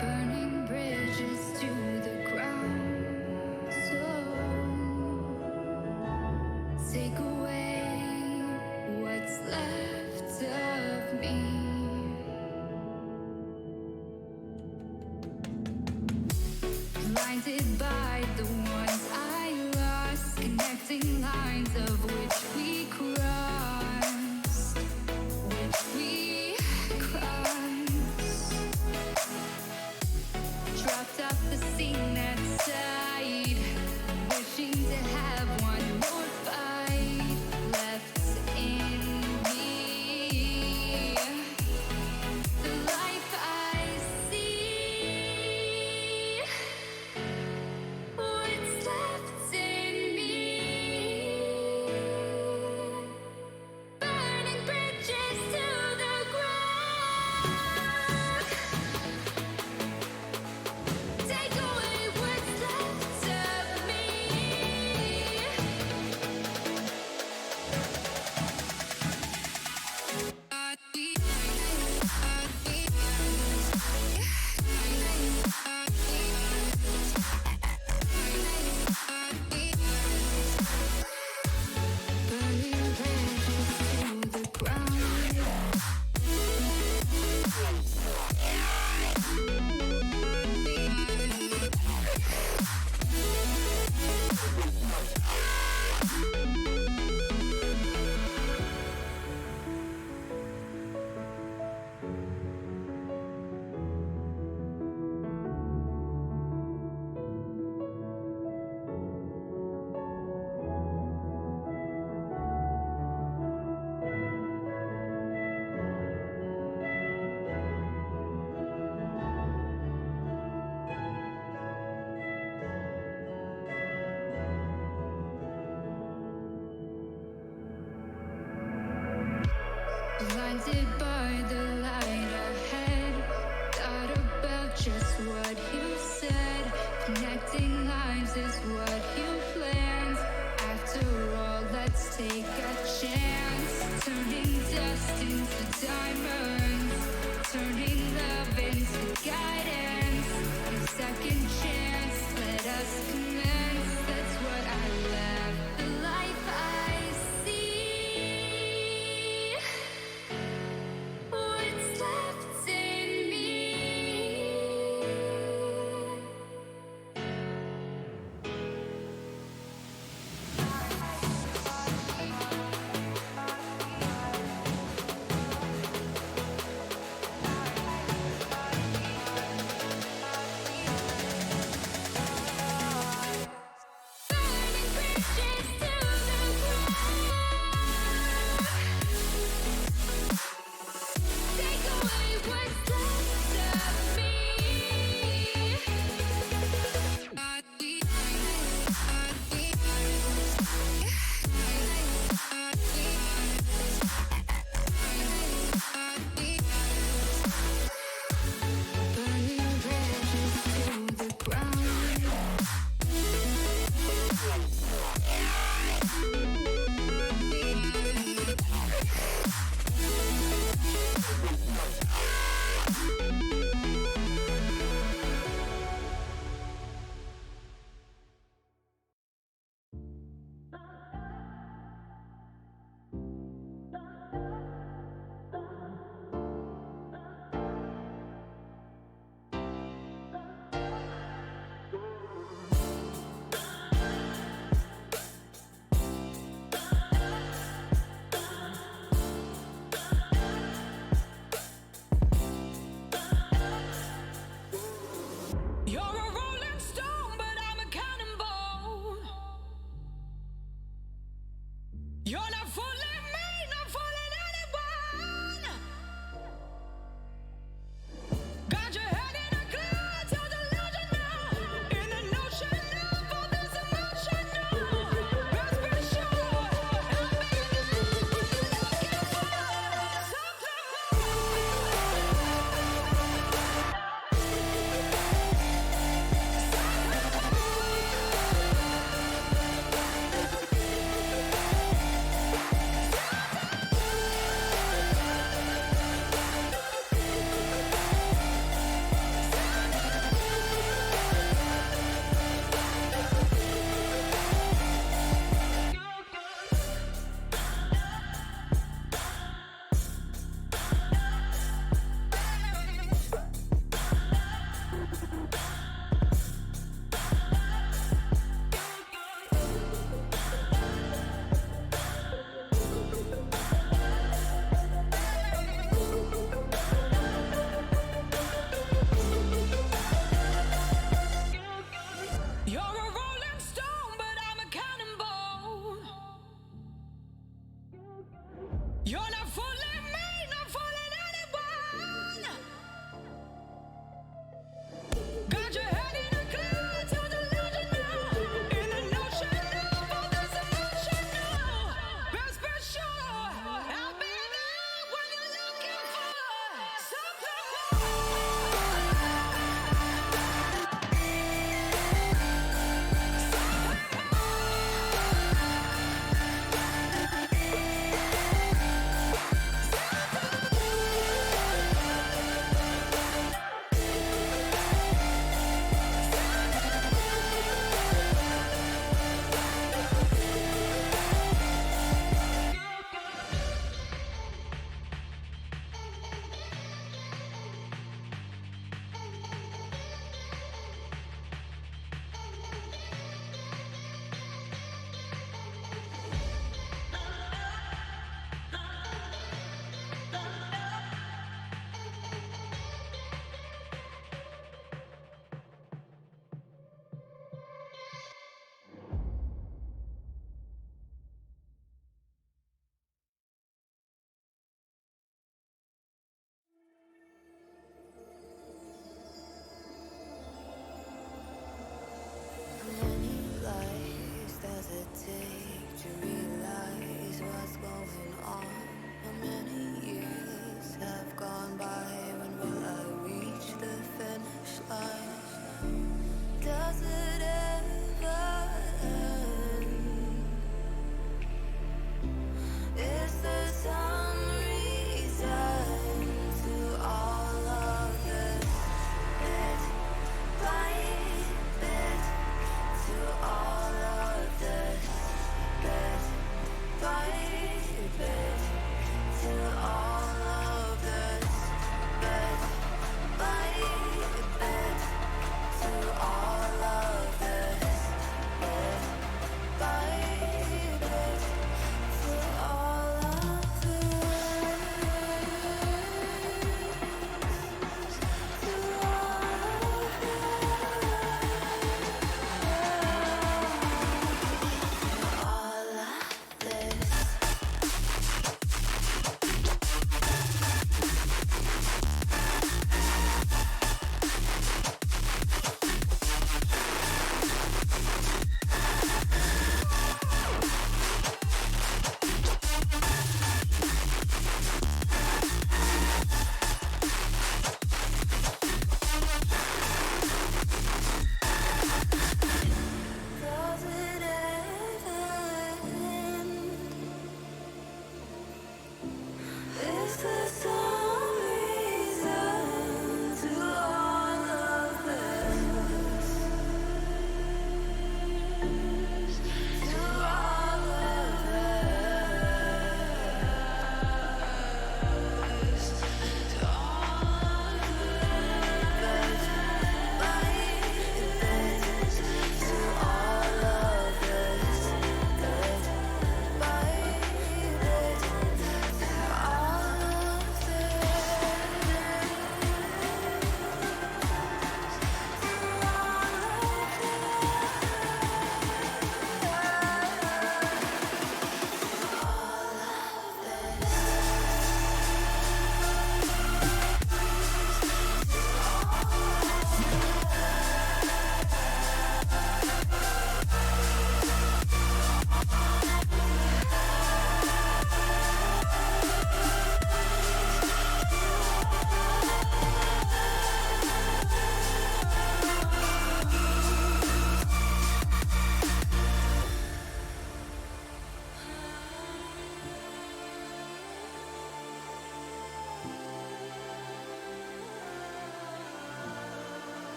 Burning bridges to the ground. So take away what's left of me. Blinded by the ones I lost, connecting lines of which we crossed, which we crossed. Dropped off the Wasting lives is what you planned. After all, let's take a chance. Turning dust into diamonds. Turning love into guidance. A second chance, let us commence. That's what I love. The life I see. What's left in me?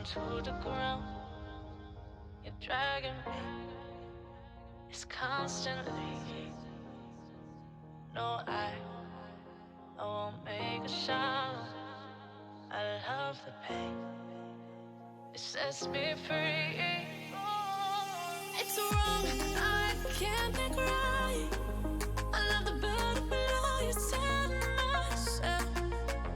to the ground. You're dragging me. It's constantly. No, I won't make a sound. I love the pain. It sets me free. It's wrong, I can't make right. I love the bird below you, tell myself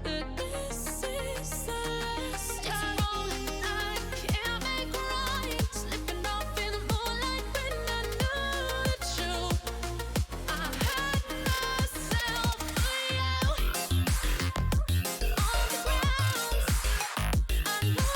that this is the last time. It's wrong, I can't make right. Slipping off in the moonlight when I knew the truth. I hurt myself for you. On the ground, I know the truth. I know the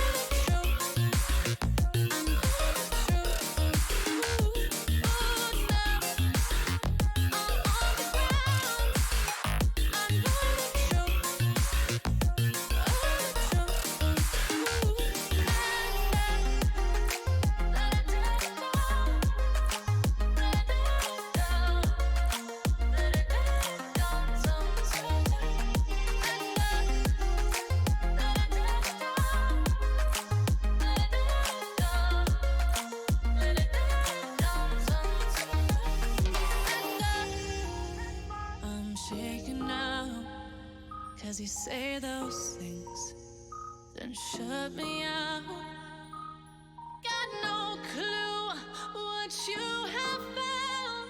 I'm shaking now, 'cause you say those things, then shut me out. Got no clue what you have found.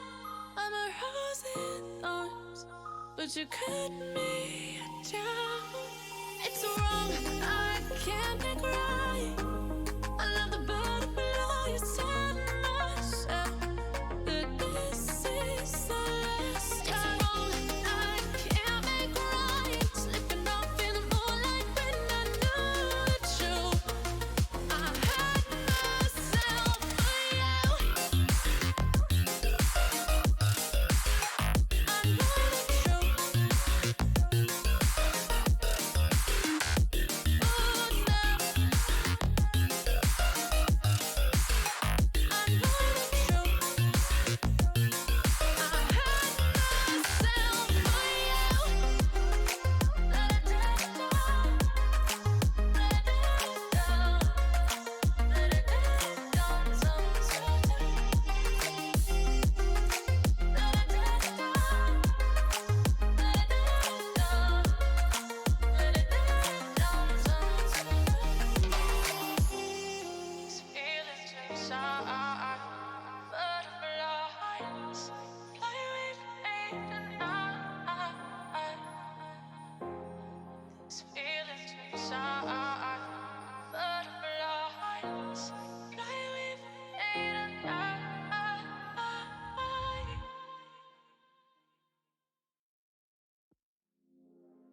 I'm a rose in thorns, but you cut me down. It's wrong, I can't make right. I love the bird below you, tell myself that this is the last time. It's wrong, I can't make right. Slipping off in the moonlight when I knew the truth. I hurt myself for you. I know the truth.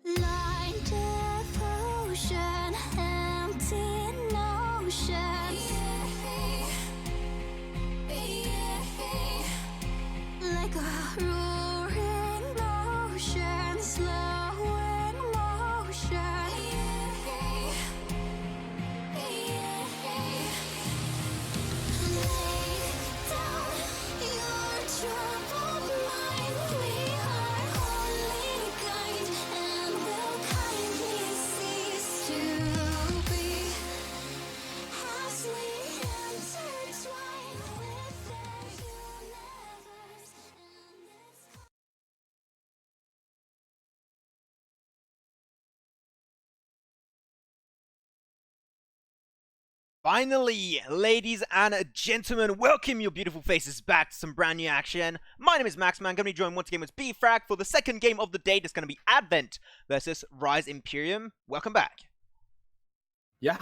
Blind devotion, empty notion. Like a roaring ocean, slow in motion. Lay down your troubled mind. We are only kind and will kindly cease to be as we intertwine with their universe and its. Finally, ladies and gentlemen, welcome your beautiful faces back to some brand new action. My name is Max, man. I'm going to be joined once again with B-Frag for the second game of the day. That's going to be Advent versus Rise Imperium. Welcome back. Yeah.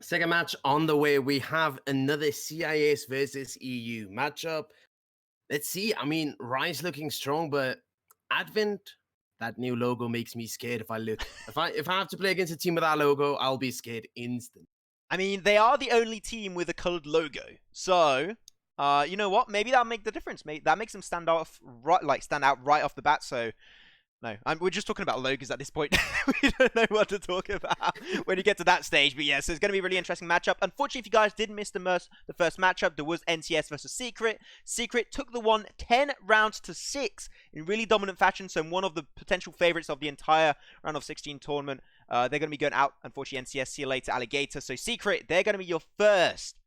Second match on the way. We have another CIS versus EU matchup. Let's see. I mean, Rise looking strong, but Advent, that new logo makes me scared if I look. If I have to play against a team with that logo, I'll be scared instant. I mean, they are the only team with a coloured logo. So, you know what? Maybe that'll make the difference. That makes them stand out right off the bat. So, no, we're just talking about logos at this point. We don't know what to talk about when you get to that stage. But yeah, so it's going to be a really interesting matchup. Unfortunately, if you guys did miss the first matchup, there was NCS versus Secret. Secret took the one 10 rounds to 6 in really dominant fashion. So one of the potential favourites of the entire round of 16 tournament. They're going to be going out, unfortunately. NCS, see you later, Alligator. So Secret, they're going to be your first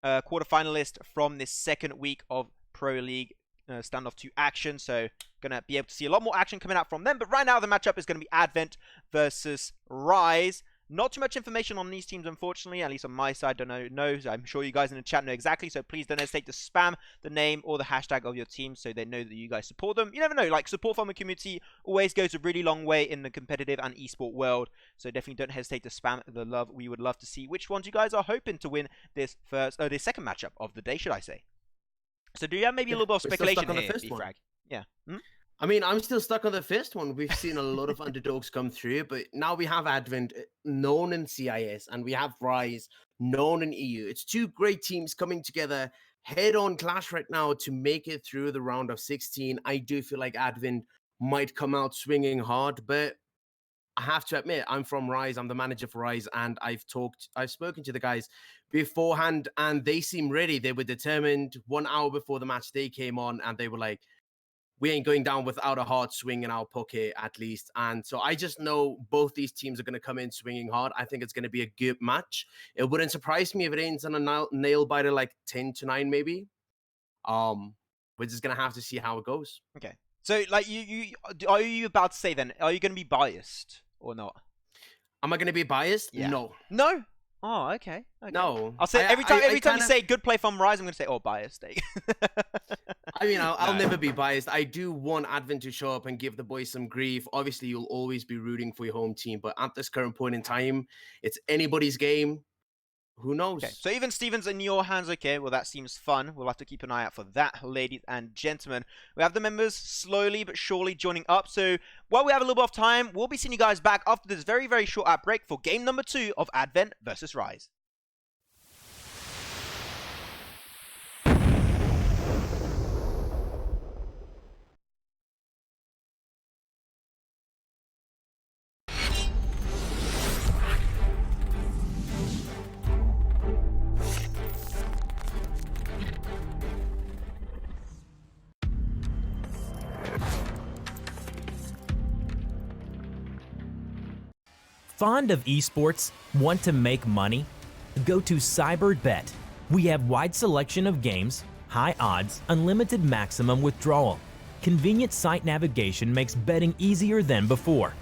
quarterfinalist from this second week of Pro League Standoff 2 action. So going to be able to see a lot more action coming out from them. But right now the matchup is going to be Advent versus Rise. Not too much information on these teams, unfortunately, at least on my side. Don't know. I'm sure you guys in the chat know exactly, so please don't hesitate to spam the name or the hashtag of your team so they know that you guys support them. You never know, like, support from the community always goes a really long way in the competitive and esport world, so definitely don't hesitate to spam the love. We would love to see which ones you guys are hoping to win this second matchup of the day, should I say. So do you have maybe a little bit of speculation here, B-Frag? Yeah. I mean, I'm still stuck on the first one. We've seen a lot of underdogs come through, but now we have Advent, known in CIS, and we have Rise, known in EU. It's two great teams coming together, head-on clash right now to make it through the round of 16. I do feel like Advent might come out swinging hard, but I have to admit, I'm from Rise. I'm the manager for Rise, and I've spoken to the guys beforehand, and they seem ready. They were determined. 1 hour before the match, they came on, and they were like, we ain't going down without a hard swing in our pocket, at least. And so I just know both these teams are going to come in swinging hard. I think it's going to be a good match. It wouldn't surprise me if it ends on a nail biter, like 10-9, maybe. We're just going to have to see how it goes. Okay. So, like, are you about to say then, are you going to be biased or not? Am I going to be biased? Yeah. No. No? Oh, okay. No. I'll say every time you say good play from Rise, I'm going to say, oh, biased. I mean, I'll never be biased. I do want Advent to show up and give the boys some grief. Obviously, you'll always be rooting for your home team, but at this current point in time, it's anybody's game. Who knows? Okay, so even Stevens in your hands. Okay, well, that seems fun. We'll have to keep an eye out for that, ladies and gentlemen. We have the members slowly but surely joining up. So while we have a little bit of time, we'll be seeing you guys back after this very, very short ad break for game number 2 of Advent versus Rise. Fond of esports? Want to make money? Go to CyberBet. We have wide selection of games, high odds, unlimited maximum withdrawal. Convenient site navigation makes betting easier than before.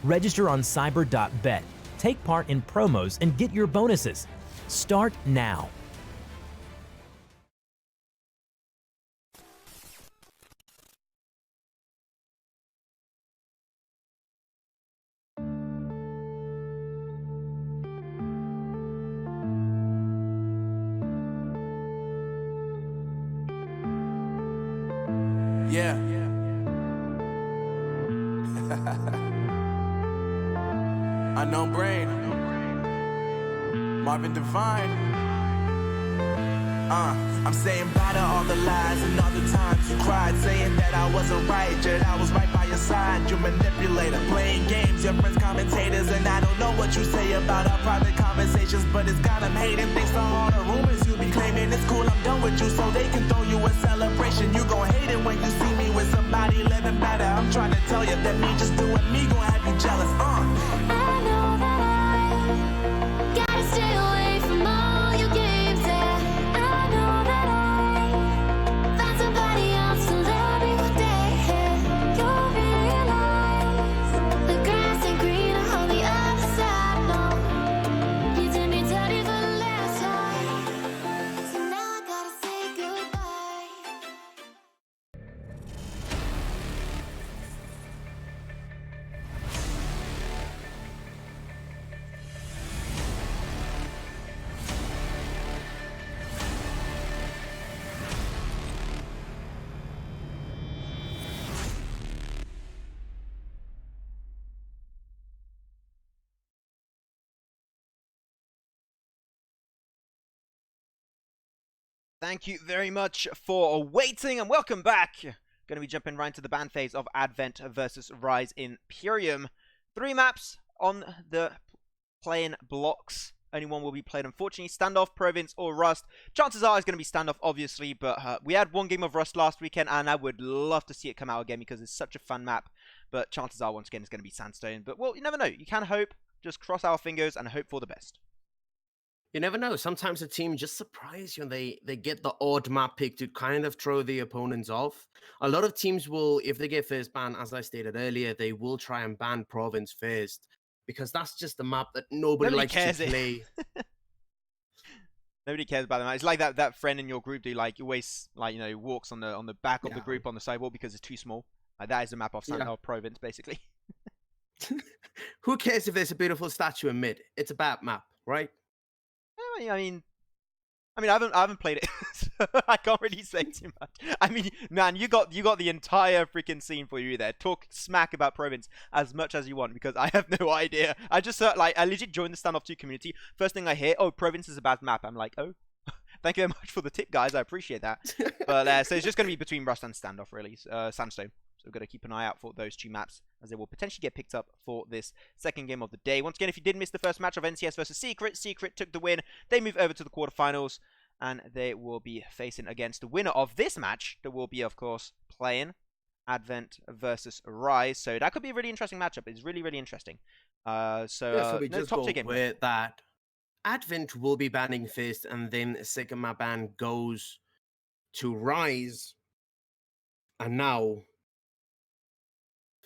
Register on cyber.bet. Take part in promos and get your bonuses. Start now. Yeah. Unknown Brain. Marvin Devine. I'm saying bye to all the lies and all the times you cried, saying that I wasn't right, yet I was right by your side. You manipulator, playing games, your friends commentators, and I don't know what you say about our private conversations, but it's got them hating. Thanks to all the rumors you be claiming. It's cool, I'm done with you, so they can throw you a celebration. You gon' hate it when you see me with somebody living better. I'm trying to tell you that me just doing me gon' have you jealous. I know that I gotta stay away from all your games. Yeah, I know that I found somebody else to love me one day. You'll realize the grass ain't greener on the other side. No, you did me dirty for the last time, so now I gotta say goodbye. Thank you very much for waiting and welcome back. Going to be jumping right into the ban phase of Advent versus Rise IMPERIUM. 3 maps on the playing blocks. Only one will be played, unfortunately. Standoff, Province, or Rust. Chances are it's going to be Standoff, obviously, but we had one game of Rust last weekend, and I would love to see it come out again because it's such a fun map. But chances are, once again, it's going to be Sandstone. But, well, you never know. You can hope. just cross our fingers and hope for the best. You never know. Sometimes a team just surprise you and they get the odd map pick to kind of throw the opponents off. A lot of teams will, if they get first ban, as I stated earlier, they will try and ban Province first because that's just the map that nobody likes to play. Nobody cares about them. It's like that friend in your group who like always like walks on the back of the group on the sidewalk because it's too small. Like that is a map of Province basically. Who cares if there's a beautiful statue in mid? It's a bad map, right? I mean, I haven't played it, so I can't really say too much. I mean, man, you got the entire freaking scene for you there. Talk smack about Province as much as you want because I have no idea. I just I legit joined the Standoff2 community. First thing I hear, oh, Province is a bad map. I'm like, oh, thank you very much for the tip, guys. I appreciate that. But so it's just gonna be between Rust and Standoff, really, Sandstone. So we've got to keep an eye out for those two maps as they will potentially get picked up for this second game of the day. Once again, if you did miss the first match of NCS versus Secret, Secret took the win. They move over to the quarterfinals and they will be facing against the winner of this match. That will be, of course, playing Advent versus Rise. So that could be a really interesting matchup. It's really, really interesting. So we just go with that. Advent will be banning first and then second map ban goes to Rise. And now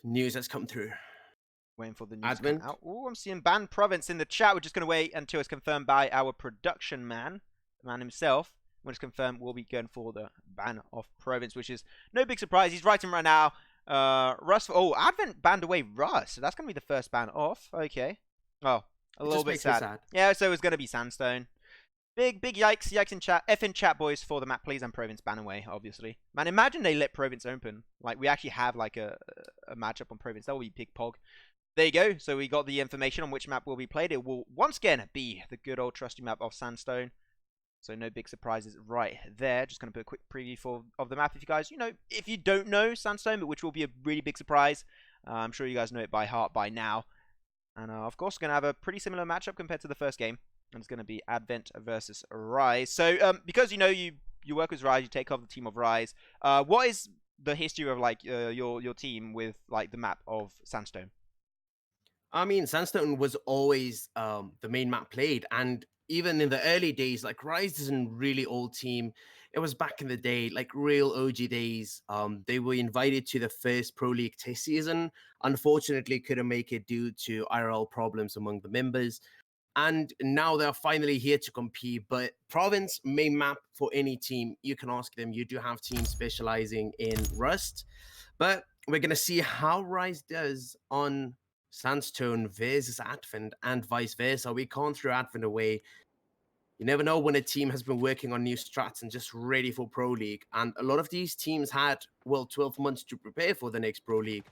news has come through. Waiting for the news to come out. Oh, I'm seeing ban Province in the chat. We're just going to wait until it's confirmed by our production man, the man himself. When it's confirmed, we'll be going for the ban of Province, which is no big surprise. He's writing right now. Rust. Oh, Advent banned away Rust. So that's going to be the first ban off. Okay. Oh, a little bit sad. Yeah, so it's going to be Sandstone. Big yikes. Yikes in chat. F in chat, boys, for the map, please. And Province ban away, obviously. Man, imagine they let Province open. Like, we actually have, like, a matchup on Province. That will be big pog. There you go. So we got the information on which map will be played. It will, once again, be the good old trusty map of Sandstone. So no big surprises right there. Just going to put a quick preview of the map. If you guys, if you don't know Sandstone, but which will be a really big surprise. I'm sure you guys know it by heart by now. And, of course, going to have a pretty similar matchup compared to the first game. And it's going to be Advent versus Rise. So, because you work with Rise, you take off the team of Rise. What is the history of like your team with like the map of Sandstone? I mean, Sandstone was always the main map played, and even in the early days, like Rise isn't really old team. It was back in the day, like real OG days. They were invited to the first Pro League test season. Unfortunately, couldn't make it due to IRL problems among the members. And now they're finally here to compete. But Province, main map for any team, you can ask them. You do have teams specializing in Rust. But we're going to see how Rise does on Sandstone versus Advent and vice versa. We can't throw Advent away. You never know when a team has been working on new strats and just ready for Pro League. And a lot of these teams had, 12 months to prepare for the next Pro League.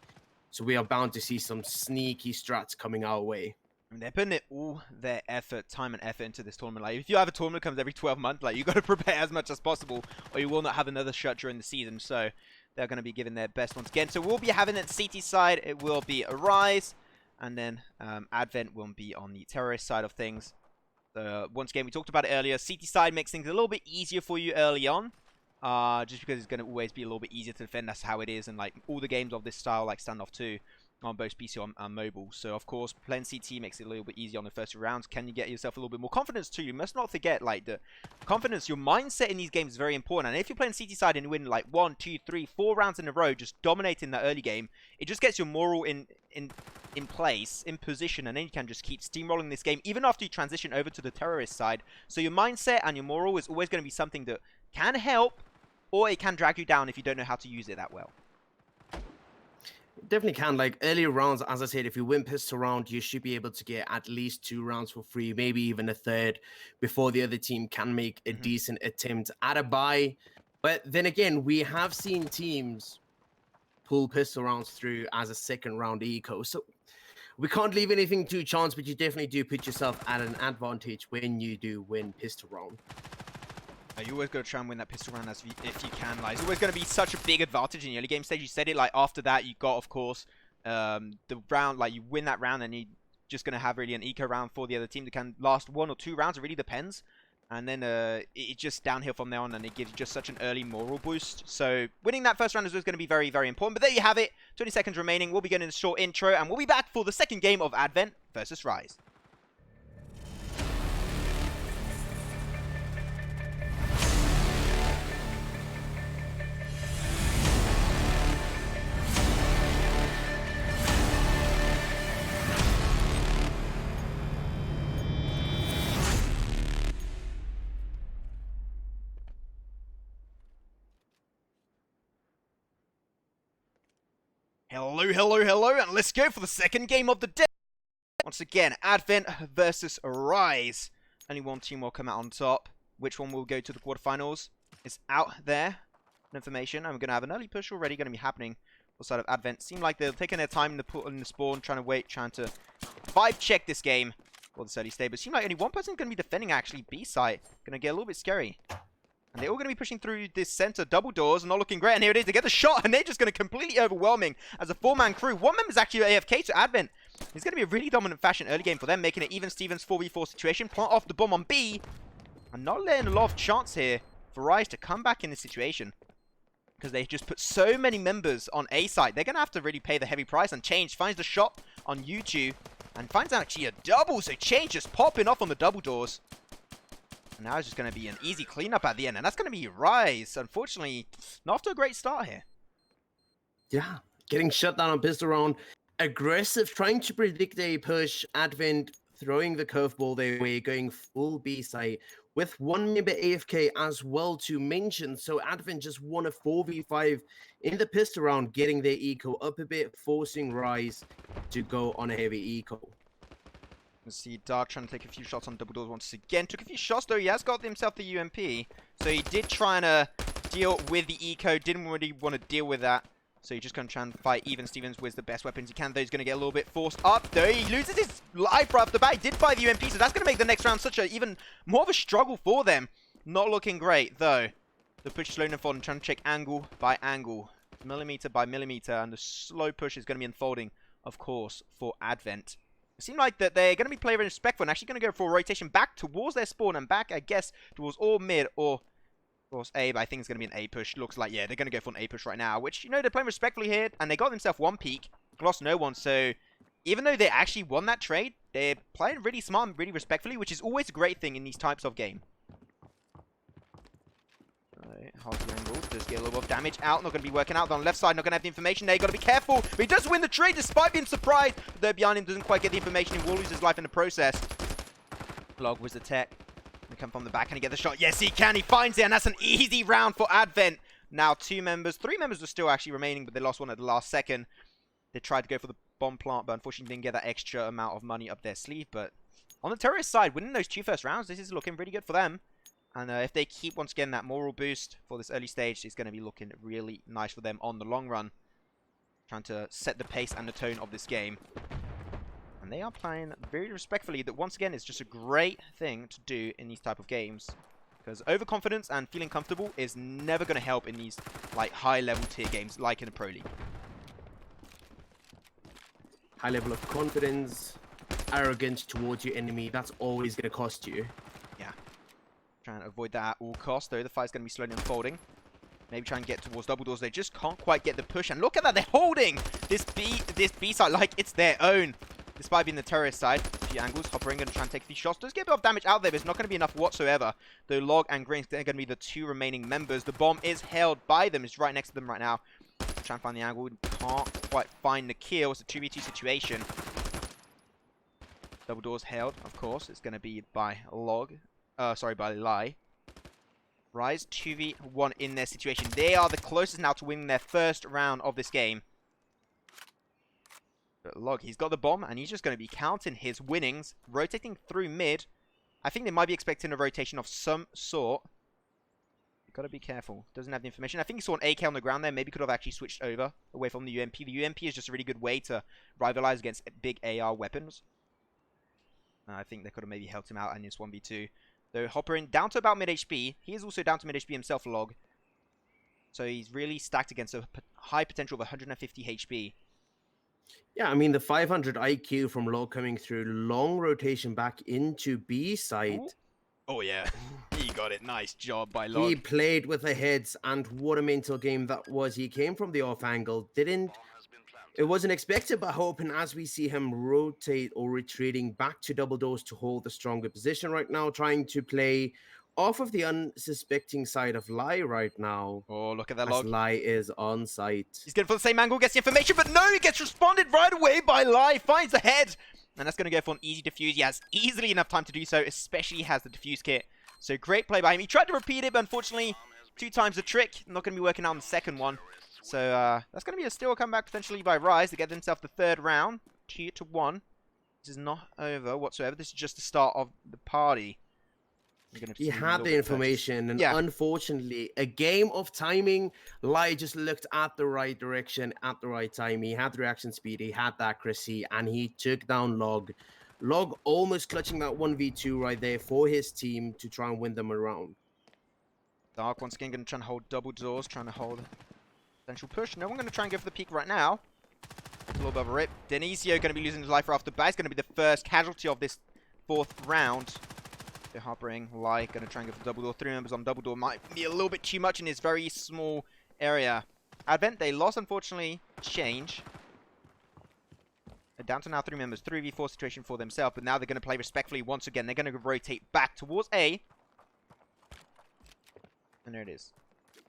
So we are bound to see some sneaky strats coming our way. And they're putting all their time and effort into this tournament. Like, if you have a tournament that comes every 12 months, like, you got to prepare as much as possible, or you will not have another shut during the season. So they're going to be giving their best once again. So we'll be having it CT side. It will be a Rise, and then Advent will be on the terrorist side of things. So once again, we talked about it earlier. CT side makes things a little bit easier for you early on, just because it's going to always be a little bit easier to defend. That's how it is, and like all the games of this style, like Standoff2. On both PC and mobile. So, of course, playing CT makes it a little bit easier on the first few rounds. Can you get yourself a little bit more confidence too? You must not forget, like, the confidence, your mindset in these games is very important. And if you're playing CT side and you win, like, 1, 2, 3, 4 rounds in a row, just dominating that early game, it just gets your moral in place, in position, and then you can just keep steamrolling this game, even after you transition over to the terrorist side. So your mindset and your moral is always going to be something that can help, or it can drag you down if you don't know how to use it that well. Definitely can. Like earlier rounds, as I said, if you win pistol round, you should be able to get at least 2 rounds for free, maybe even a third, before the other team can make a decent attempt at a buy. But then again, we have seen teams pull pistol rounds through as a second round eco. So we can't leave anything to chance, but you definitely do put yourself at an advantage when you do win pistol round. You always got to try and win that pistol round if you can. Like, it's always going to be such a big advantage in the early game stage. You said it, like, after that, you got, of course, the round, like, you win that round, and you're just going to have really an eco round for the other team that can last 1 or 2 rounds. It really depends. And then it's just downhill from there on, and it gives you just such an early moral boost. So winning that first round is always going to be very, very important. But there you have it. 20 seconds remaining. We'll be getting a short intro, and we'll be back for the second game of Advent versus Rise. Hello, hello, hello, and let's go for the second game of the day. Once again, Advent versus Rise. Only one team will come out on top. Which one will go to the quarterfinals? It's out there. Information. I'm going to have an early push already going to be happening on the side of Advent. Seem like they're taking their time to put in the spawn, trying to wait, trying to vibe check this game for this early stage. But it seems like only one person is going to be defending actually B site. Going to get a little bit scary. And they're all going to be pushing through this center double doors, not looking great. And here it is, they get the shot, and they're just going to completely overwhelming as a four-man crew. One member's actually AFK to Advent. It's going to be a really dominant fashion early game for them, making it even Stevens 4v4 situation. Plant off the bomb on B, and not letting a lot of chance here for Rise to come back in this situation. Because they just put so many members on A side. They're going to have to really pay the heavy price. And Change finds the shot on YouTube, and finds actually a double. So Change just popping off on the double doors. And now it's just going to be an easy cleanup at the end. And that's going to be Rise. Unfortunately, not off to a great start here. Yeah, getting shut down on pistol round. Aggressive, trying to predict a push. Advent throwing the curveball their way, going full B side with one member AFK as well to mention. So Advent just won a 4v5 in the pistol round, getting their eco up a bit, forcing Rise to go on a heavy eco. Let's see Dark trying to take a few shots on double doors once again. Took a few shots though. He has got himself the UMP. So he did try to deal with the eco. Didn't really want to deal with that. So he's just going to try and fight even Stevens with the best weapons he can. Though he's going to get a little bit forced up. Though he loses his life right off the bat. He did buy the UMP. So that's going to make the next round such a even more of a struggle for them. Not looking great though. The push is slowly unfolding. Trying to check angle by angle. Millimeter by millimeter. And the slow push is going to be unfolding, of course, for Advent. It seemed like that they're going to be playing respectful and actually going to go for a rotation back towards their spawn and back, I guess, towards all mid or towards A, but I think it's going to be an A push. Looks like, yeah, they're going to go for an A push right now, which, you know, they're playing respectfully here, and they got themselves one peak, lost no one, so even though they actually won that trade, they're playing really smart and really respectfully, which is always a great thing in these types of game. Hard to angle, does get a little bit of damage out, not going to be working out. On the left side, not going to have the information there, got to be careful. But he does win the trade despite being surprised. Though behind him doesn't quite get the information, he will lose his life in the process. Log was the tech. Gonna come from the back, can he get the shot? Yes, he can, he finds it, and that's an easy round for Advent. Now 2 members, 3 members are still actually remaining, but they lost one at the last second. They tried to go for the bomb plant, but unfortunately didn't get that extra amount of money up their sleeve. But on the terrorist side, winning those 2 first rounds, this is looking really good for them. And if they keep, once again, that moral boost for this early stage, it's going to be looking really nice for them on the long run. Trying to set the pace and the tone of this game. And they are playing very respectfully. That, once again, is just a great thing to do in these type of games. Because overconfidence and feeling comfortable is never going to help in these like high-level tier games, like in a Pro League. High level of confidence, arrogance towards your enemy, that's always going to cost you. Yeah. Trying to avoid that at all costs, though. The fight's going to be slowly unfolding. Maybe try and get towards double doors. They just can't quite get the push. And look at that. They're holding this B side like it's their own. Despite being the terrorist side. A few angles. Hopper in going to try and take a few shots. Does get a bit of damage out there, but it's not going to be enough whatsoever. Though Log and Green are going to be the 2 remaining members. The bomb is held by them. It's right next to them right now. Try and find the angle. Can't quite find the kill. It's a 2v2 situation. Double doors held, of course. It's going to be by Log. By Lai. Rise 2v1 in their situation. They are the closest now to winning their first round of this game. But Log, he's got the bomb, and he's just going to be counting his winnings, rotating through mid. I think they might be expecting a rotation of some sort. You've got to be careful. Doesn't have the information. I think he saw an AK on the ground there. Maybe could have actually switched over, away from the UMP. The UMP is just a really good way to rivalize against big AR weapons. I think they could have maybe helped him out in this 1v2. Though Hopper in down to about mid HP. He is also down to mid HP himself, Log. So he's really stacked against a high potential of 150 HP. Yeah, I mean, the 500 IQ from Log coming through. Long rotation back into B side. Ooh. Oh, yeah. He got it. Nice job by Log. He played with the heads, and what a mental game that was. He came from the off angle, didn't It wasn't expected by Hope, and as we see him rotate or retreating back to double doors to hold the stronger position right now, trying to play off of the unsuspecting side of Lai right now. Oh, look at that As log. Lai is on site. He's going for the same angle, gets the information, but no, he gets responded right away by Lai, finds the head. And that's going to go for an easy defuse. He has easily enough time to do so, especially has the defuse kit. So great play by him. He tried to repeat it, but unfortunately, 2 times the trick. Not going to be working out on the second one. So that's going to be a still comeback potentially by Rise to get themselves the 3rd round. 2-1. This is not over whatsoever. This is just the start of the party. He had the information, and unfortunately, a game of timing. Lai just looked at the right direction at the right time. He had the reaction speed, he had the accuracy, and he took down Log. Log almost clutching that 1v2 right there for his team to try and win them around. Dark once again going to try and hold double doors, trying to hold potential push. No one going to try and go for the peak right now. A little bit of a rip. Denisio going to be losing his life right off the bat. He's going to be the first casualty of this 4th round. So harboring Lai going to try and go for double door. 3 members on double door might be a little bit too much in this very small area. Advent, they lost unfortunately. Change. They're down to now 3 members. 3v4 situation for themselves, but now they're going to play respectfully once again. They're going to rotate back towards A. And there it is.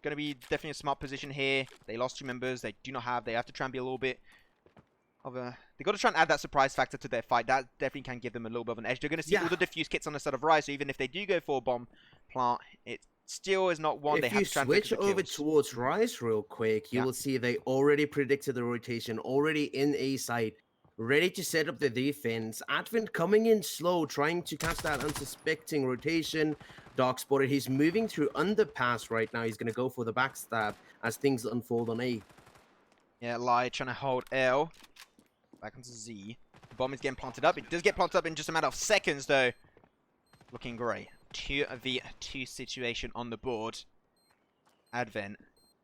Going to be definitely a smart position here. They lost 2 members. They do not have. They have to try and be a little bit of a... They got to try and add that surprise factor to their fight. That definitely can give them a little bit of an edge. They're going to see all the diffuse kits on the side of Rise. So even if they do go for a bomb plant, it still is not one. If they have you to try and switch over towards Rise real quick, you will see they already predicted the rotation, already in A side, ready to set up the defense. Advent coming in slow, trying to catch that unsuspecting rotation. Dark spotted. He's moving through underpass right now. He's going to go for the backstab as things unfold on A. Yeah, Lai trying to hold L. Back onto Z. The bomb is getting planted up. It does get planted up in just a matter of seconds, though. Looking great. 2v2 situation on the board. Advent.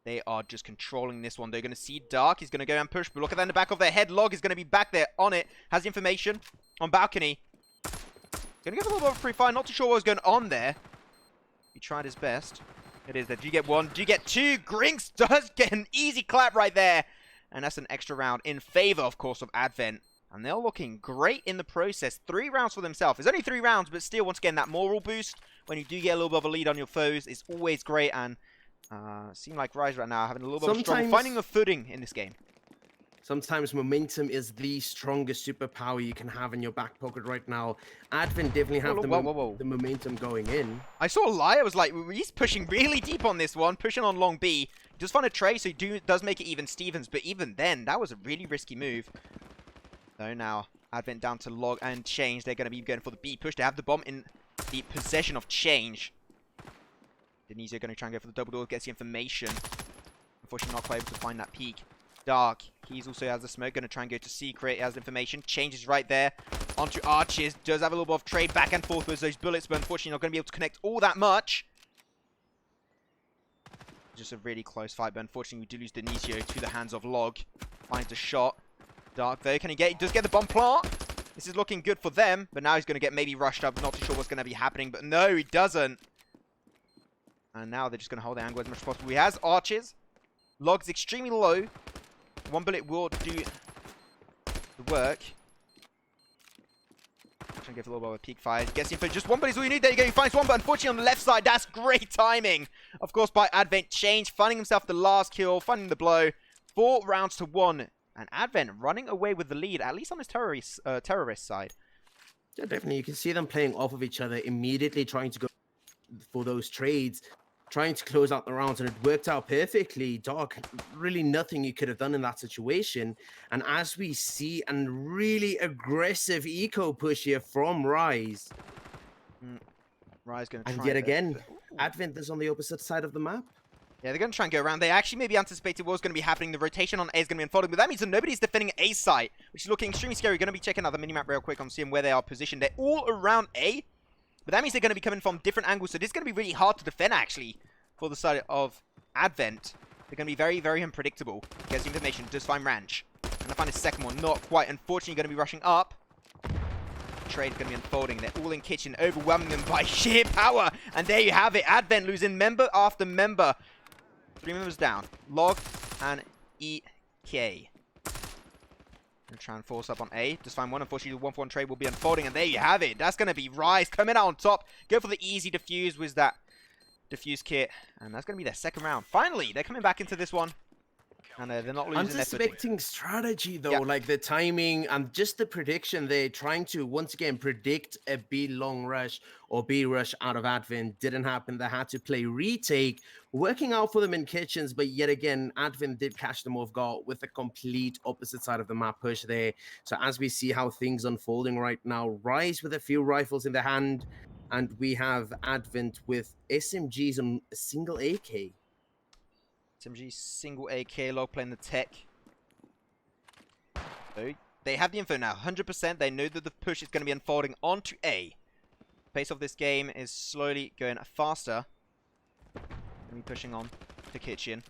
They are just controlling this one. They're going to see Dark. He's going to go and push. But look at that in the back of their head. Log is going to be back there on it. Has the information on balcony. Going to get a little bit of a free fire. Not too sure what was going on there. He tried his best. It is there. Do you get 1? Do you get 2? Grinks does get an easy clap right there. And that's an extra round in favor, of course, of Advent. And they're looking great in the process. 3 rounds for themselves. It's only 3 rounds, but still, once again, that moral boost when you do get a little bit of a lead on your foes is always great. And seem like Rise right now having a little bit of struggle finding a footing in this game. Sometimes momentum is the strongest superpower you can have in your back pocket right now. Advent definitely have the momentum going in. I saw Lai. I was like, he's pushing really deep on this one, pushing on long B. He does find a tray, so he does make it even Stevens, but even then, that was a really risky move. So now, Advent down to Log and Change. They're going to be going for the B push. They have the bomb in the possession of Change. Denisio going to try and go for the double door, gets the information. Unfortunately, not quite able to find that peak. Dark, he's also has the smoke, going to try and go to Secret, he has information, changes right there, onto Arches, does have a little bit of trade back and forth with those bullets, but unfortunately not going to be able to connect all that much. Just a really close fight, but unfortunately we do lose Denisio to the hands of Log, finds a shot. Dark though, can he get, he does get the bomb plant, this is looking good for them, but now he's going to get maybe rushed up, not too sure what's going to be happening, but no, he doesn't. And now they're just going to hold the angle as much as possible. He has Arches, Log's extremely low. 1 bullet will do the work. Trying to give a little bit of a peek fire. Gets in for just 1 bullet is all you need. There you go. He finds 1, but unfortunately on the left side, that's great timing. Of course, by Advent. Change, finding himself the last kill, finding the blow. 4 rounds to 1. And Advent running away with the lead, at least on his terrorist side. Yeah, definitely. You can see them playing off of each other, immediately trying to go for those trades. Trying to close out the rounds, and it worked out perfectly. Dark, really nothing you could have done in that situation. And as we see, a really aggressive eco push here from Rise. Rise going to try. And yet again, Advent is on the opposite side of the map. Yeah, they're going to try and go around. They actually maybe anticipated what was going to be happening. The rotation on A is going to be unfolding, but that means that nobody's defending A site, which is looking extremely scary. We're going to be checking out the minimap real quick. I'm seeing where they are positioned. They're all around A. But that means they're going to be coming from different angles. So this is going to be really hard to defend, actually, for the side of Advent. They're going to be very, very unpredictable. Gets the information. Does find Ranch. And I find his second one. Not quite. Unfortunately, going to be rushing up. Trade's going to be unfolding. They're all in kitchen, overwhelming them by sheer power. And there you have it. Advent losing member after member. 3 members down. Log and EK. Gonna try and force up on A. Just find one. Unfortunately, the 1-for-1 trade will be unfolding, and there you have it. That's gonna be Rise coming out on top. Go for the easy defuse with that defuse kit, and that's gonna be their second round. Finally, they're coming back into this one. And they're not losing their footing. Unsuspecting strategy though, Yeah. like the timing and just the prediction. They're trying to once again predict a B long rush or B rush out of Advent. Didn't happen. They had to play retake, working out for them in kitchens. But yet again, Advent did catch them off guard with a complete opposite side of the map push there. So as we see how things unfolding right now, Rise with a few rifles in the hand, and we have Advent with SMGs and a single AK. SMG single AK log playing the tech. So they have the info now, 100%. They know that the push is going to be unfolding onto A. Pace of this game is slowly going faster. Going to be pushing on to kitchen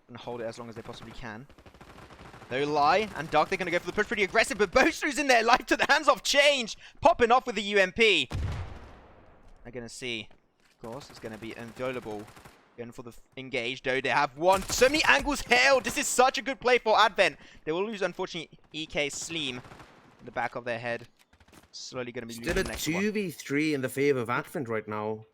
and hold it as long as they possibly can. No lie, and Dark, they're going to go for the push pretty aggressive, but Boaster's in there, life to the hands off change, popping off with the UMP. They're going to see, of course, it's going to be inviolable. Going for the engage, though. They have one. So many angles held. This is such a good play for Advent. They will lose, unfortunately, EK Sleem in the back of their head. Slowly going to be Still losing a the next one. 2v3 in the favor of Advent right now.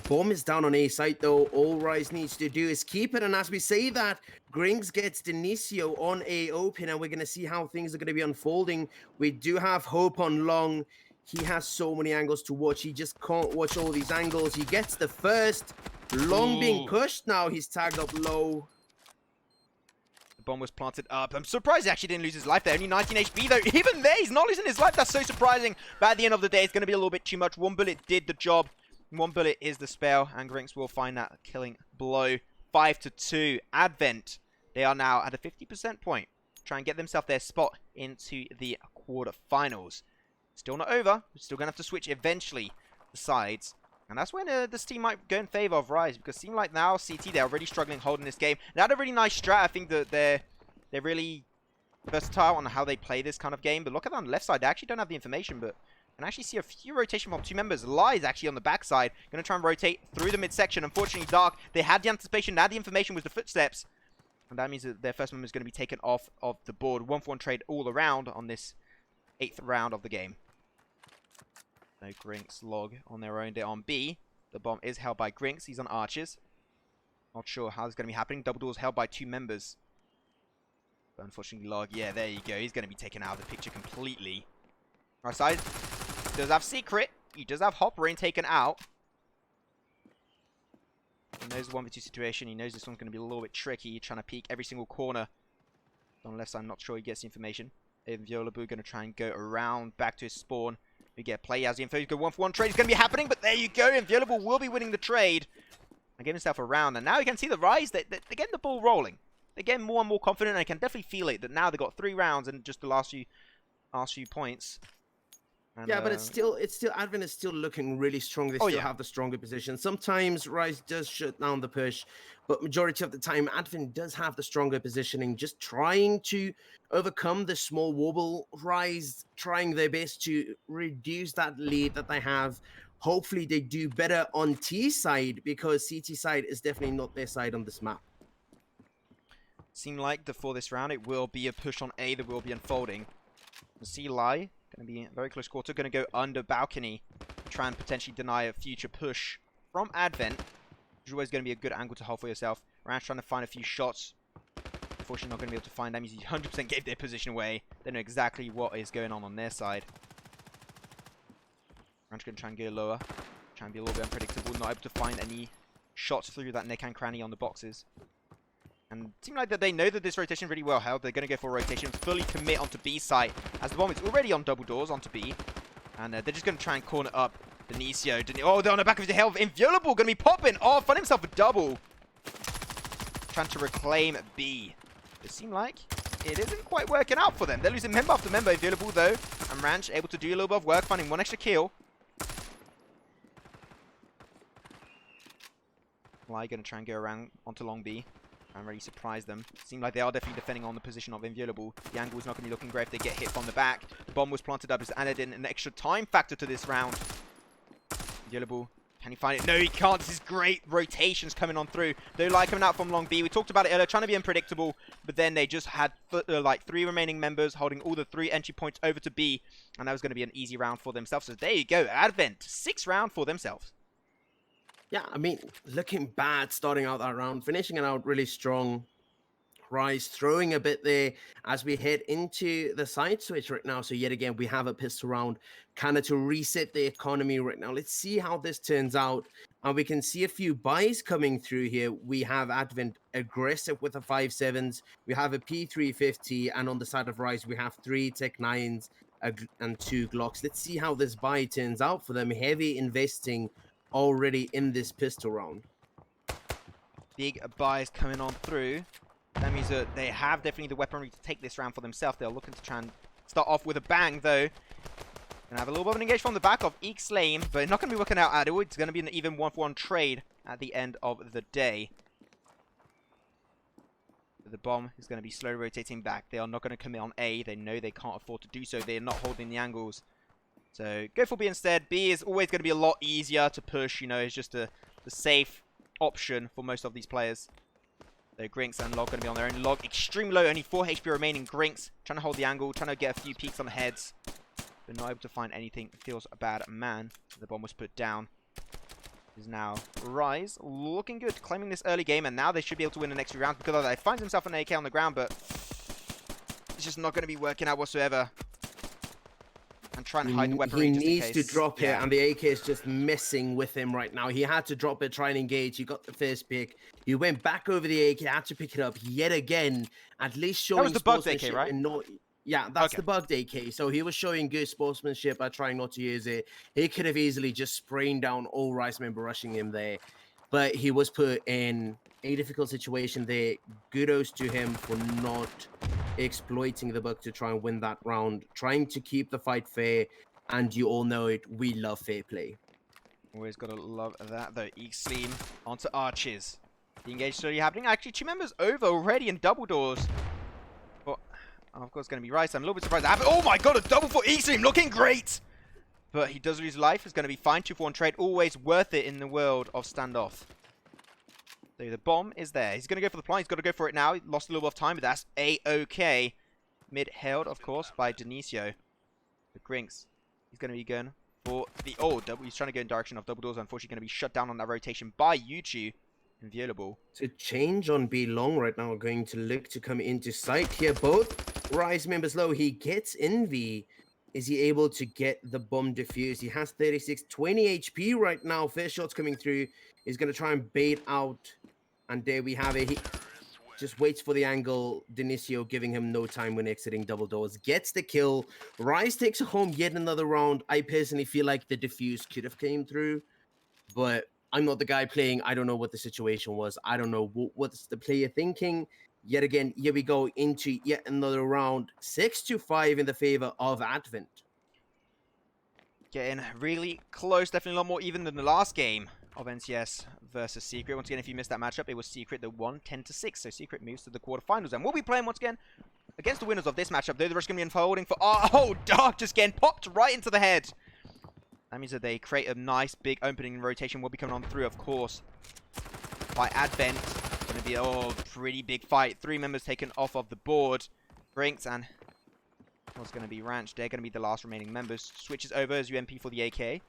Bomb is down on A site though. All Rise needs to do is keep it. And as we say that, Grings gets Denicio on A open, and we're going to see how things are going to be unfolding. We do have Hope on long. He has so many angles to watch. He just can't watch all these angles. He gets the first. Long being pushed now. He's tagged up low. The bomb was planted up. I'm surprised he actually didn't lose his life there. Only 19 HP though. Even there, he's not losing his life. That's so surprising. But at the end of the day, it's going to be a little bit too much. One bullet did the job. One bullet is the spell. And Grinks will find that killing blow. 5-2. Advent. They are now at a 50% point. Try and get themselves their spot into the quarterfinals. Still not over. We're still going to have to switch eventually the sides. And that's when this team might go in favor of Rise, because it seems like now CT, they're already struggling holding this game. They had a really nice strat. I think that they're really versatile on how they play this kind of game. But look at that on the left side. They actually don't have the information, but can actually see a few rotation from two members. Lai is actually on the backside. Going to try and rotate through the midsection. Unfortunately, Dark, they had the anticipation, they had the information with the footsteps. And that means that their first member is going to be taken off of the board. 1-for-1 trade all around on this 8th round of the game. No Grinks log on their own. They're on B. The bomb is held by Grinks. He's on archers. Not sure how this is going to be happening. Double doors held by two members. But unfortunately, log. Yeah, there you go. He's going to be taken out of the picture completely. Right side. He does have secret. He does have Hop Rain taken out. He knows the 1v2 situation. He knows this one's going to be a little bit tricky. Trying to peek every single corner. On the left side, I'm not sure he gets the information. Violabu going to try and go around back to his spawn. We get play as the info. Go 1-for-1 trade is going to be happening, but there you go. Inviolable will be winning the trade and getting himself around. And now you can see the Rise. They're getting the ball rolling. They're getting more and more confident. And I can definitely feel it that now they've got 3 rounds and just the last few points. And, yeah, but it's still Advent is still looking really strong. They still have the stronger position. Sometimes Rise does shut down the push, but majority of the time Advent does have the stronger positioning. Just trying to overcome the small wobble. Rise trying their best to reduce that lead that they have. Hopefully they do better on T side, because CT side is definitely not their side on this map. Seem like for this round it will be a push on A that will be unfolding. See Lai. Going to be a very close quarter. Going to go under balcony. Try and potentially deny a future push from Advent. Which is always going to be a good angle to hold for yourself. Ranch trying to find a few shots. Unfortunately not going to be able to find them. He 100% gave their position away. They know exactly what is going on their side. Ranch going to try and go lower. Try and be a little bit unpredictable. Not able to find any shots through that neck and cranny on the boxes. And it seems like that they know that this rotation is really well held. They're going to go for a rotation, fully commit onto B site, as the bomb is already on double doors onto B. And they're just going to try and corner up Denicio. Oh, they're on the back of his health. Inviolable going to be popping off. Find himself a double. Trying to reclaim B. It seems like it isn't quite working out for them. They're losing member after member. Inviolable though. And Ranch able to do a little bit of work, finding one extra kill. Lai going to try and go around onto long B. And really surprise them. Seem like they are definitely defending on the position of Inviolable. The angle is not going to be looking great if they get hit from the back. The bomb was planted up as added in an extra time factor to this round. Inviolable Can he find it? No, he can't. This is great rotations coming on through. They like coming out from long B. We talked about it earlier, trying to be unpredictable, but then they just had like 3 remaining members holding all the 3 entry points over to B, and that was going to be an easy round for themselves. So there you go, Advent, 6th round for themselves. Yeah, I mean, looking bad starting out that round, finishing it out really strong. Rise throwing a bit there as we head into the side switch right now. So yet again, we have a pistol round kind of to reset the economy right now. Let's see how this turns out. And we can see a few buys coming through here. We have Advent aggressive with the 5.7s. We have a P350. And on the side of Rise, we have 3 Tech 9s and 2 Glocks. Let's see how this buy turns out for them. Heavy investing already in this pistol round. Big buys coming on through. That means that they have definitely the weaponry to take this round for themselves. They're looking to try and start off with a bang, though. Gonna have a little bit of an engage from the back of Eek Slame, but it's not gonna be working out at all. It's gonna be an even 1-for-1 trade at the end of the day. The bomb is gonna be slowly rotating back. They are not gonna commit on A. They know they can't afford to do so. They are not holding the angles. So go for B instead. B is always gonna be a lot easier to push. You know, it's just the safe option for most of these players. So Grinks and Log going to be on their own. Log extreme low, only 4 HP remaining. Grinks trying to hold the angle, trying to get a few peeks on the heads. But not able to find anything. Feels a bad man. The bomb was put down. Is now Rise. Looking good. Claiming this early game. And now they should be able to win the next few rounds. Because they find himself an AK on the ground. But it's just not going to be working out whatsoever. And try and hide the weaponry. He needs to drop it, and the AK is just messing with him right now. He had to drop it, try and engage. He got the first pick. He went back over the AK, had to pick it up yet again. At least showing that was the bugged AK, right? Yeah, that's the bugged AK. So he was showing good sportsmanship by trying not to use it. He could have easily just sprayed down all Rice member rushing him there. But he was put in a difficult situation there. Kudos to him for not exploiting the bug to try and win that round, trying to keep the fight fair, and you all know it, we love fair play. Always gotta love that though. Eek Sleem onto Arches. The engage slowly happening. Actually, 2 members over already in double doors. But of course, gonna be Rice. I'm a little bit surprised. Oh my god, a double for Eek Sleem, looking great! But he does lose life. It's gonna be fine. 2-for-1 trade, always worth it in the world of standoff. So the bomb is there. He's going to go for the plant. He's got to go for it now. He lost a little bit of time, but that's A-OK. Mid held, of course, by Denisio. The Grinks. He's going to be going for the... Oh, he's trying to go in direction of double doors. Unfortunately, going to be shut down on that rotation by Yuchu. Inviolable. To change on B long right now. Going to look to come into sight here. Both Rise members low. He gets Envy. Is he able to get the bomb defused? He has 36, 20 HP right now. First shot's coming through. He's going to try and bait out. And there we have it. He just waits for the angle. Denisio giving him no time when exiting double doors. Gets the kill. Rise takes home yet another round. I personally feel like the defuse could have came through. But I'm not the guy playing. I don't know what the situation was. I don't know what's the player thinking. Yet again, here we go into yet another round. 6-5 in the favor of Advent. Getting really close. Definitely a lot more even than the last game of NCS versus Secret. Once again, if you missed that matchup, it was Secret that won 10-6. So Secret moves to the quarterfinals. And we'll be playing once again against the winners of this matchup. They're the rest going to be unfolding for... Oh, Dark just getting popped right into the head. That means that they create a nice big opening rotation. Will be coming on through, of course, by Advent. Going to be a pretty big fight. 3 members taken off of the board. Brinks and what's going to be Ranch. They're going to be the last remaining members. Switches over as UMP for the AK.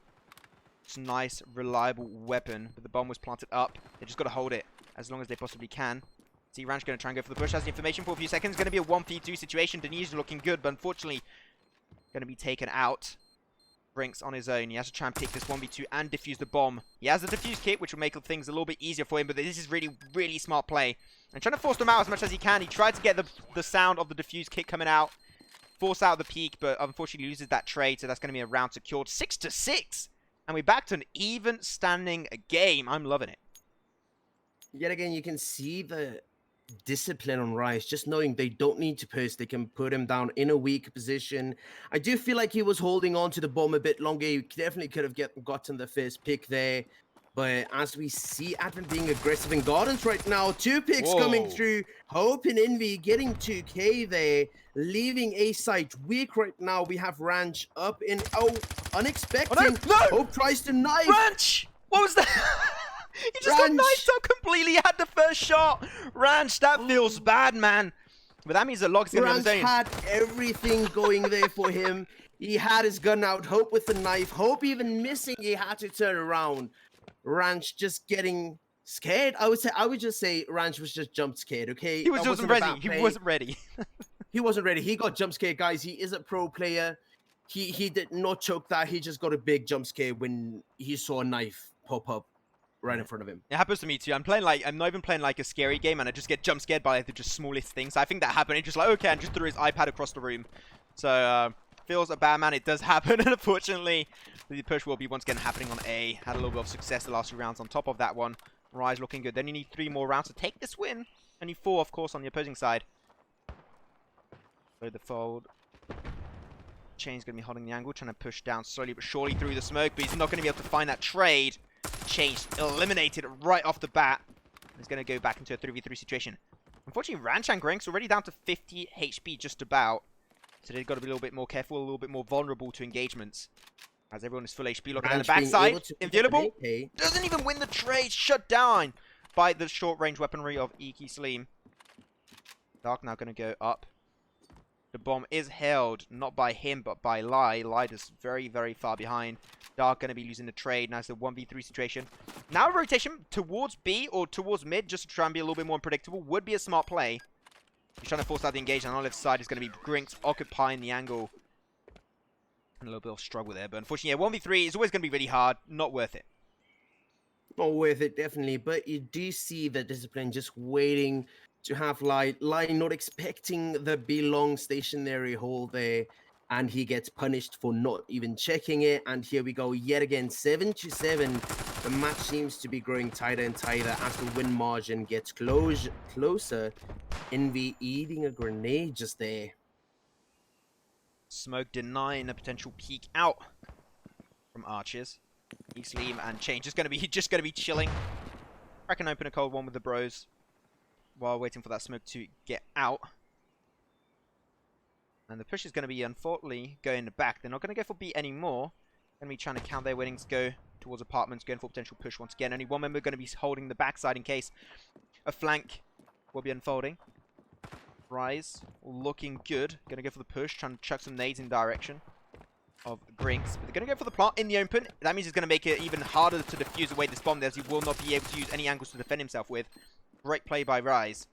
It's a nice, reliable weapon. But the bomb was planted up. They just got to hold it as long as they possibly can. See, Ranch going to try and go for the push. Has the information for a few seconds. Going to be a 1v2 situation. Denise looking good, but unfortunately going to be taken out. Brinks on his own. He has to try and pick this 1v2 and defuse the bomb. He has the defuse kit, which will make things a little bit easier for him, but this is really, really smart play. And trying to force them out as much as he can. He tried to get the sound of the defuse kit coming out. Force out the peak, but unfortunately loses that trade, so that's going to be a round secured. 6-6! And we're back to an even standing game. I'm loving it. Yet again, you can see the discipline on Rice, just knowing they don't need to push. They can put him down in a weak position. I do feel like he was holding on to the bomb a bit longer. He definitely could have gotten the first pick there. But as we see Advent being aggressive in Gardens right now, 2 picks coming through. Hope and Envy getting 2k there, leaving A site weak right now. We have Ranch up in, unexpected. Oh, no! Hope tries to knife. Ranch! What was that? He just got Ranch. knifed up completely. Had the first shot. Ranch, that feels bad, man. But that means that Log's going to be on Ranch his own. had everything going there for him. He had his gun out. Hope with the knife. Hope even missing. He had to turn around. Ranch just getting scared. I would just say Ranch was just jump scared. Okay, He was That wasn't wasn't a ready. bad He play. wasn't ready. He wasn't ready. He got jump scared, guys. He is a pro player. He did not choke that. He just got a big jump scare when he saw a knife pop up right in front of him. It happens to me too. I'm not even playing like a scary game, and I just get jump scared by like, the just smallest things. I think that happened. He just like, okay, and just threw his iPad across the room. So feels a bad, man. It does happen, and unfortunately, the push will be once again happening on A. Had a little bit of success the last 2 rounds on top of that one. Rise looking good. Then you need 3 more rounds to take this win. And you 4, of course, on the opposing side. So the fold. Chain's going to be holding the angle, trying to push down slowly but surely through the smoke, but he's not going to be able to find that trade. Chain eliminated right off the bat. He's going to go back into a 3v3 situation. Unfortunately, Ranch and Grink's already down to 50 HP just about. So they've got to be a little bit more careful, a little bit more vulnerable to engagements. As everyone is full HP, looking at the Ranch being backside. able to pick up Inviolable an AK. doesn't even win the trade. Shut down by the short-range weaponry of Iki Sleem. Dark now going to go up. The bomb is held, not by him, but by Lai. Lai is very, very far behind. Dark going to be losing the trade. Now it's a 1v3 situation. Now a rotation towards B or towards mid, just to try and be a little bit more unpredictable, would be a smart play. He's trying to force out the engagement. On the left side is going to be Grinks occupying the angle. And a little bit of struggle there. But unfortunately, yeah, 1v3 is always going to be really hard. Not worth it. Not worth it, definitely. But you do see the discipline just waiting to have Lai not expecting the B long stationary hold there. And he gets punished for not even checking it. And here we go yet again, 7-7. The match seems to be growing tighter and tighter as the win margin gets closer. Envy eating a grenade just there. Smoke denying a potential peek out from Archers. Sleem and Chain just gonna be chilling. I can open a cold one with the bros while waiting for that smoke to get out. And the push is going to be, unfortunately, going back. They're not going to go for B anymore. Going to be trying to count their winnings, go towards apartments, going for potential push once again. Only one member going to be holding the backside in case a flank will be unfolding. Rise, looking good. Going to go for the push, trying to chuck some nades in direction of Grinks. But they're going to go for the plant in the open. That means it's going to make it even harder to defuse away this bomb, as he will not be able to use any angles to defend himself with. Great play by Rise.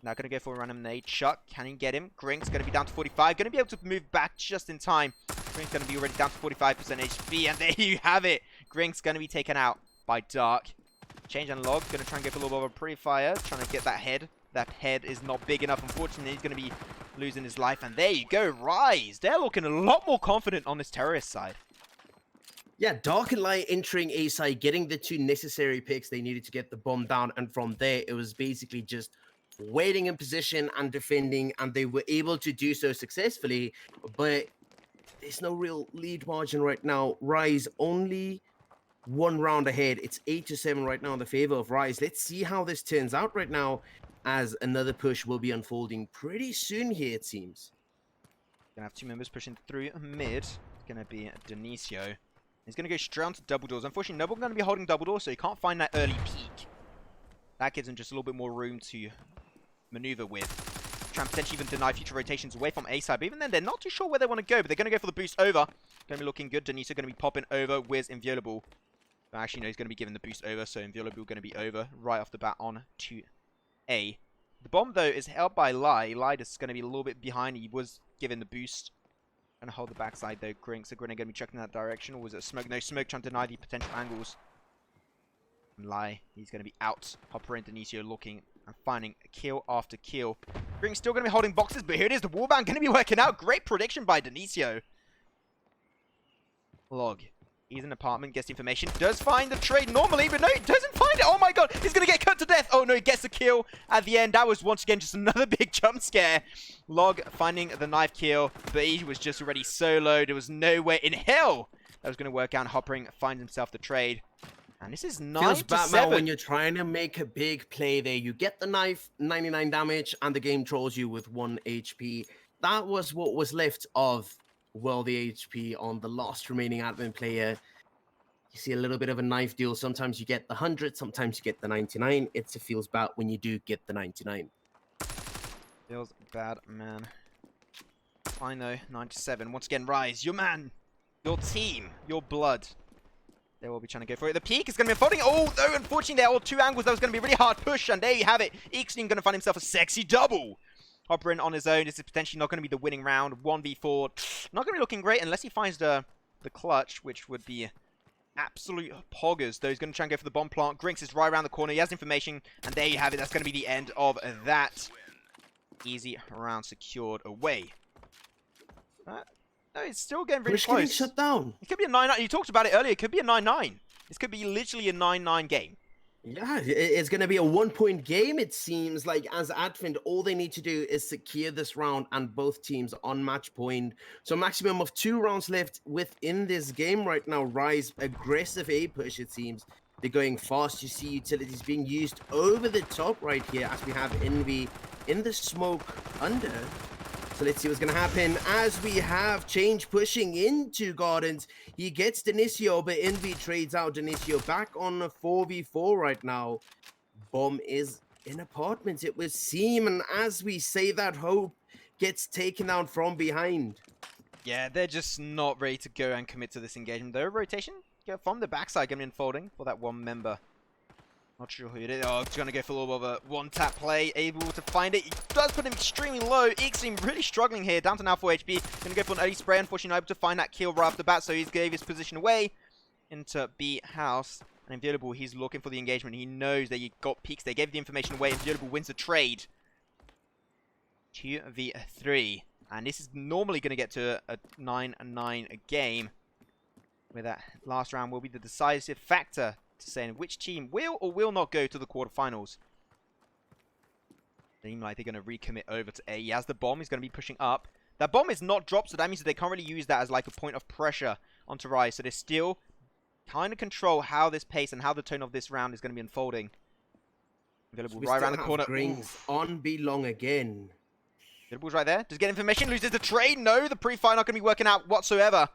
Now going to go for a random nade. Chuck, can he get him? Grink's going to be down to 45. Going to be able to move back just in time. Grink's going to be already down to 45% HP. And there you have it. Grink's going to be taken out by Dark. Change and Log. Going to try and go for a little bit of a pre-fire. Trying to get that head. That head is not big enough. Unfortunately, he's going to be losing his life. And there you go. Rise. They're looking a lot more confident on this terrorist side. Yeah, Dark and Light entering A side, getting the 2 necessary picks they needed to get the bomb down. And from there, it was basically just waiting in position and defending, and they were able to do so successfully. But there's no real lead margin right now. Rise only 1 round ahead. It's 8-7 right now in the favor of Rise. Let's see how this turns out right now, as another push will be unfolding pretty soon here, it seems. Gonna have 2 members pushing through mid. It's gonna be Denisio. He's gonna go straight onto double doors. Unfortunately, nobody's gonna be holding double doors, so he can't find that early peak. That gives him just a little bit more room to maneuver with. Try and potentially even deny future rotations away from A side. But even then, they're not too sure where they want to go. But they're going to go for the boost over. Going to be looking good. Denisio going to be popping over with Inviolable. But actually, no, he's going to be giving the boost over. So Inviolable going to be over right off the bat on to A. The bomb, though, is held by Lai. Lai is going to be a little bit behind. He was given the boost. Going to hold the backside, though. Grinks are going to be checking that direction. Or was it Smoke? No, Smoke trying to deny the potential angles. Lai, he's going to be out. Hopper and Denisio looking and finding kill after kill. Gring's still going to be holding boxes, but here it is. The warband going to be working out. Great prediction by Denisio. Log. He's in an apartment, gets the information. Does find the trade normally, but no, he doesn't find it. Oh my god, he's going to get cut to death. Oh no, he gets the kill at the end. That was once again just another big jump scare. Log finding the knife kill, but he was just already soloed. There was no way in hell that was going to work out. Hoppering finds himself the trade. And this is 9-7. When you're trying to make a big play there, you get the knife, 99 damage, and the game trolls you with 1 HP. That was what was left of, well, the HP on the last remaining admin player. You see a little bit of a knife deal. Sometimes you get the 100, sometimes you get the 99. It feels bad when you do get the 99. Feels bad, man. I know, 97. Once again, Rise, your man, your team, your blood. They will be trying to go for it. The peak is going to be unfolding. Oh, though, unfortunately, there are two angles. That was going to be a really hard push, and there you have it. EasyTrade going to find himself a sexy double. Hopper in on his own. This is potentially not going to be the winning round. 1v4. Not going to be looking great unless he finds the clutch, which would be absolute poggers. Though he's going to try and go for the bomb plant. Grinks is right around the corner. He has information, and there you have it. That's going to be the end of that. Easy round secured away. No, it's still getting really close. Getting shut down. It could be a 9-9. You talked about it earlier. It could be a 9-9. This could be literally a 9-9 game. Yeah, it's going to be a 1-point game, it seems like. As Advent, all they need to do is secure this round, and both teams on match point. So maximum of 2 rounds left within this game right now. Rise, aggressive A push, it seems. They're going fast. You see utilities being used over the top right here as we have Envy in the smoke under. So let's see what's going to happen as we have Change pushing into Gardens. He gets Denisio, but Envy trades out Denisio back on a 4v4 right now. Bomb is in apartments, it would seem. And as we say that, Hope gets taken down from behind. Yeah, they're just not ready to go and commit to this engagement. Though rotation from the backside going to be unfolding for that one member. Not sure who it is. Oh, he's going to go for a little bit of a one-tap play. Able to find it. He does put him extremely low. EasyTrade really struggling here. Down to now 4 HP. Going to go for an early spray. Unfortunately, not able to find that kill right off the bat. So he gave his position away into B house. And Inviolable, he's looking for the engagement. He knows that he got peaks. They gave the information away. Inviolable wins the trade. 2v3. And this is normally going to get to a 9-9 game. Where that last round will be the decisive factor to saying which team will or will not go to the quarterfinals. Seem like they're going to recommit over to A. He has the bomb. He's going to be pushing up. That bomb is not dropped, so that means that they can't really use that as like a point of pressure onto Rise. So they still kind of control how this pace and how the tone of this round is going to be unfolding. Available right around the corner. On Belong again. Available's right there. Does get information. Loses the trade. No, the pre-fire not going to be working out whatsoever.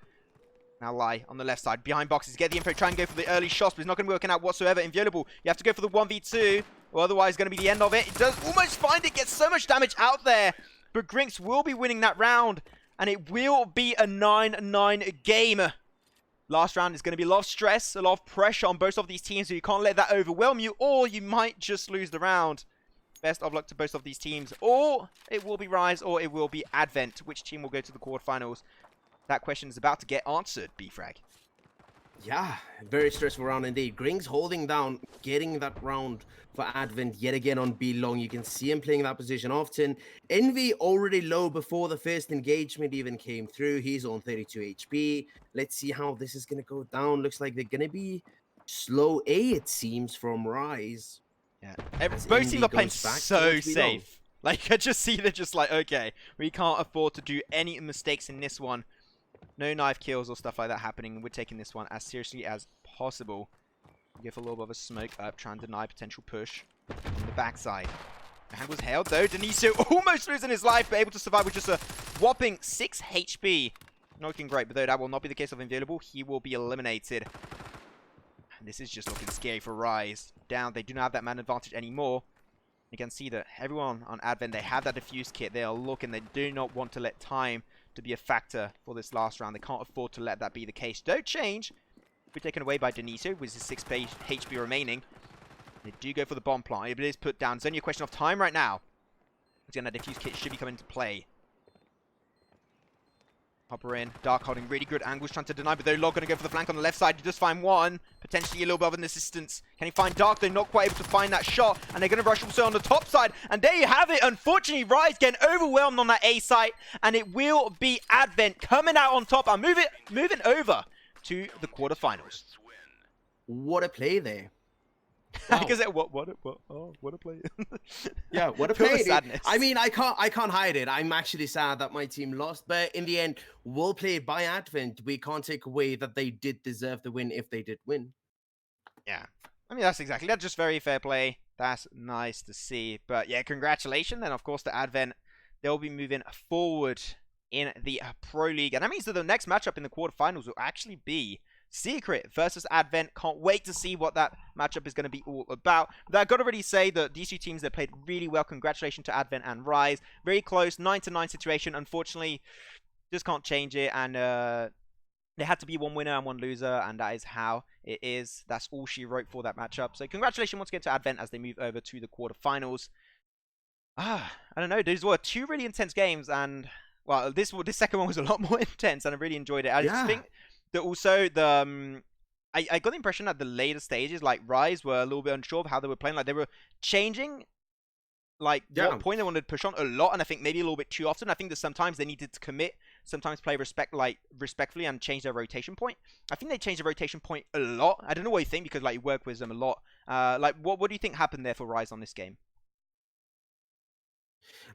Now Lie on the left side, behind boxes, get the info, try and go for the early shots, but it's not going to be working out whatsoever. Inviolable, you have to go for the 1v2, or otherwise it's going to be the end of it. It does almost find it, gets so much damage out there, but Grinks will be winning that round, and it will be a 9-9 game. Last round is going to be a lot of stress, a lot of pressure on both of these teams, so you can't let that overwhelm you, or you might just lose the round. Best of luck to both of these teams, or it will be Rise, or it will be Advent. Which team will go to the quarterfinals? That question is about to get answered, B-Frag. Yeah, very stressful round indeed. Grings holding down, getting that round for Advent yet again on B-Long. You can see him playing that position often. Envy already low before the first engagement even came through. He's on 32 HP. Let's see how this is going to go down. Looks like they're going to be slow A, it seems, from Rise. Yeah, both teams are playing so safe. Like, I just see they're just like, okay, we can't afford to do any mistakes in this one. No knife kills or stuff like that happening. We're taking this one as seriously as possible. Give a little bit of a smoke up, trying to deny potential push on the backside. Hand was held though. Denisio almost losing his life, but able to survive with just a whopping 6 HP. Not looking great, but though that will not be the case of Inviolable, he will be eliminated. And this is just looking scary for Rise. Down, they do not have that man advantage anymore. You can see that everyone on Advent, they have that diffuse kit. They are looking, they do not want to let time to be a factor for this last round. They can't afford to let that be the case. Don't change. We're taken away by Denisio with his 6 HP remaining. They do go for the bomb plant. It is put down. It's only a question of time right now. Again, that diffuse kit should be coming into play. Hopper in. Dark holding really good angles, trying to deny, but they're not going to go for the flank on the left side. He does find one. Potentially a little bit of an assistance. Can he find Dark? They're not quite able to find that shot, and they're going to rush also on the top side. And there you have it. Unfortunately, Rise getting overwhelmed on that A site, and it will be Advent coming out on top and moving over to the quarterfinals. What a play there. Wow. Because what a play. Yeah, what a Feel the play. sadness. I mean, I can't hide it. I'm actually sad that my team lost, but in the end, well played by Advent. We can't take away that they did deserve the win if they did win. Yeah. I mean, that's just very fair play. That's nice to see. But yeah, congratulations. And of course, to Advent, they'll be moving forward in the Pro League. And that means that the next matchup in the quarterfinals will actually be Secret versus Advent. Can't wait to see what that matchup is going to be all about. But I've got to really say that these two teams, they played really well. Congratulations to Advent and Rise. Very close, 9-9 situation. Unfortunately, just can't change it. And there had to be one winner and one loser, and that is how it is. That's all she wrote for that matchup. So congratulations once again to Advent as they move over to the quarterfinals. I don't know. These were two really intense games, and well, this second one was a lot more intense, and I really enjoyed it. I just think that also the I got the impression that the later stages, like Rise, were a little bit unsure of how they were playing. Like they were changing, like what point they wanted to push on a lot, and I think maybe a little bit too often. I think that sometimes they needed to commit, sometimes play respectfully and change their rotation point. I think they changed the rotation point a lot. I don't know what you think because like you work with them a lot. Like what do you think happened there for Rise on this game?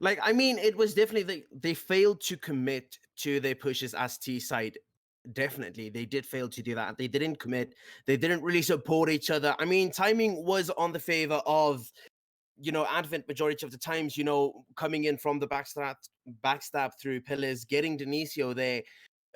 Like, I mean, it was definitely they failed to commit to their pushes as T side. Definitely, they did fail to do that. They didn't commit. They didn't really support each other. I mean, timing was on the favor of, you know, Advent majority of the times, you know, coming in from the backstab through pillars, getting Denisio there.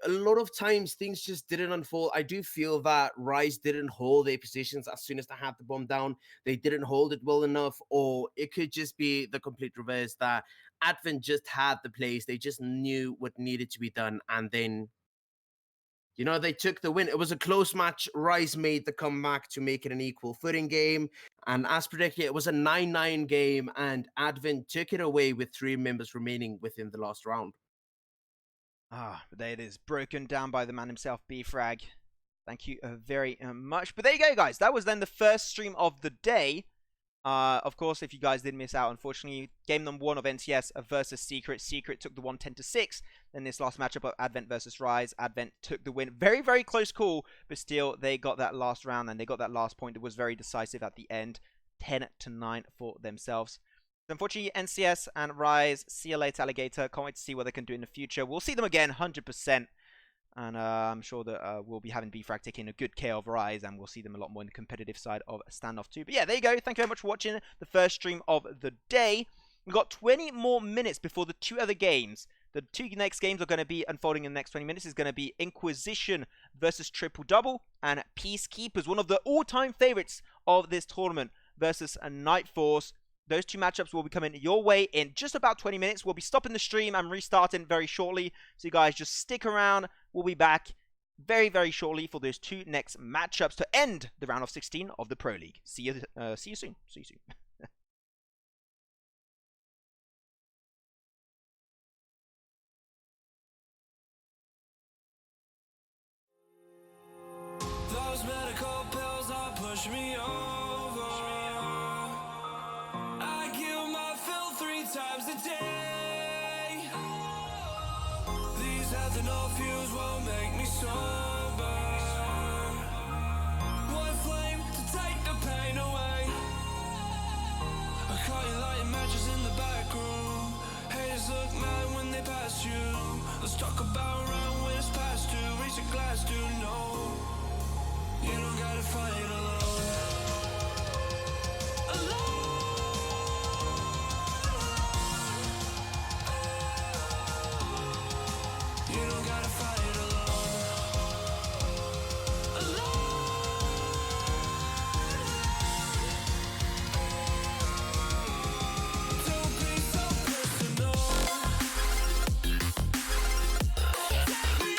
A lot of times things just didn't unfold. I do feel that Rise didn't hold their positions as soon as they had the bomb down. They didn't hold it well enough, or it could just be the complete reverse that Advent just had the plays. They just knew what needed to be done. And then, you know, they took the win. It was a close match. Rise made the comeback to make it an equal footing game. And as predicted, it was a 9-9 game, and Advent took it away with 3 members remaining within the last round. But there it is, broken down by the man himself, B-Frag. Thank you very much. But there you go, guys. That was then the first stream of the day. Of course, if you guys did miss out, unfortunately, game number 1 of NCS versus Secret. Secret took the 1-10-6. Then this last matchup of Advent versus Rise. Advent took the win. Very, very close call, but still, they got that last round and they got that last point. It was very decisive at the end. 10-9 for themselves. Unfortunately, NCS and Rise, see you later, Alligator. Can't wait to see what they can do in the future. We'll see them again, 100%. And I'm sure that we'll be having B-Frag taking a good care of Rise, and we'll see them a lot more in the competitive side of Standoff2. But yeah, there you go. Thank you very much for watching the first stream of the day. We've got 20 more minutes before the 2 other games. The 2 next games are going to be unfolding in the next 20 minutes. Is going to be Inquisition versus Triple Double, and Peacekeepers, one of the all-time favorites of this tournament, versus a Night Force. Those 2 matchups will be coming your way in just about 20 minutes. We'll be stopping the stream and restarting very shortly. So you guys just stick around. We'll be back very, very shortly for those 2 next matchups to end the round of 16 of the Pro League. See you soon. See you soon. Those medical pills are pushing me over. I kill my fill 3 times a day. These ethanol fuels won't make me sober. One flame to take the pain away. I caught you lighting matches in the back room. Haters look mad when they pass you. Let's talk about around when it's past due. Reach a glass, do no. You don't gotta fight alone. You don't gotta fight alone. Don't be so personal. Take me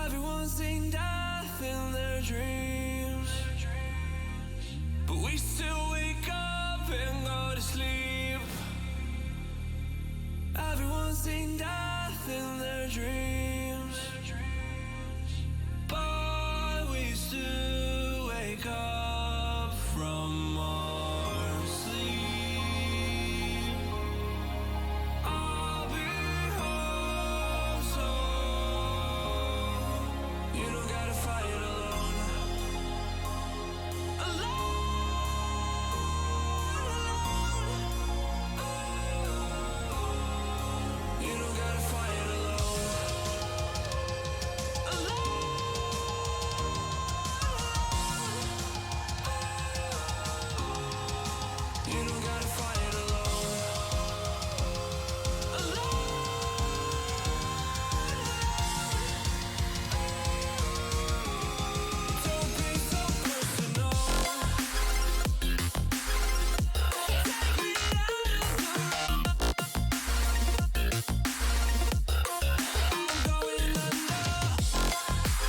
Everyone's seen death in their dreams, but we still wake up and go to sleep. Everyone's seen death in their dreams.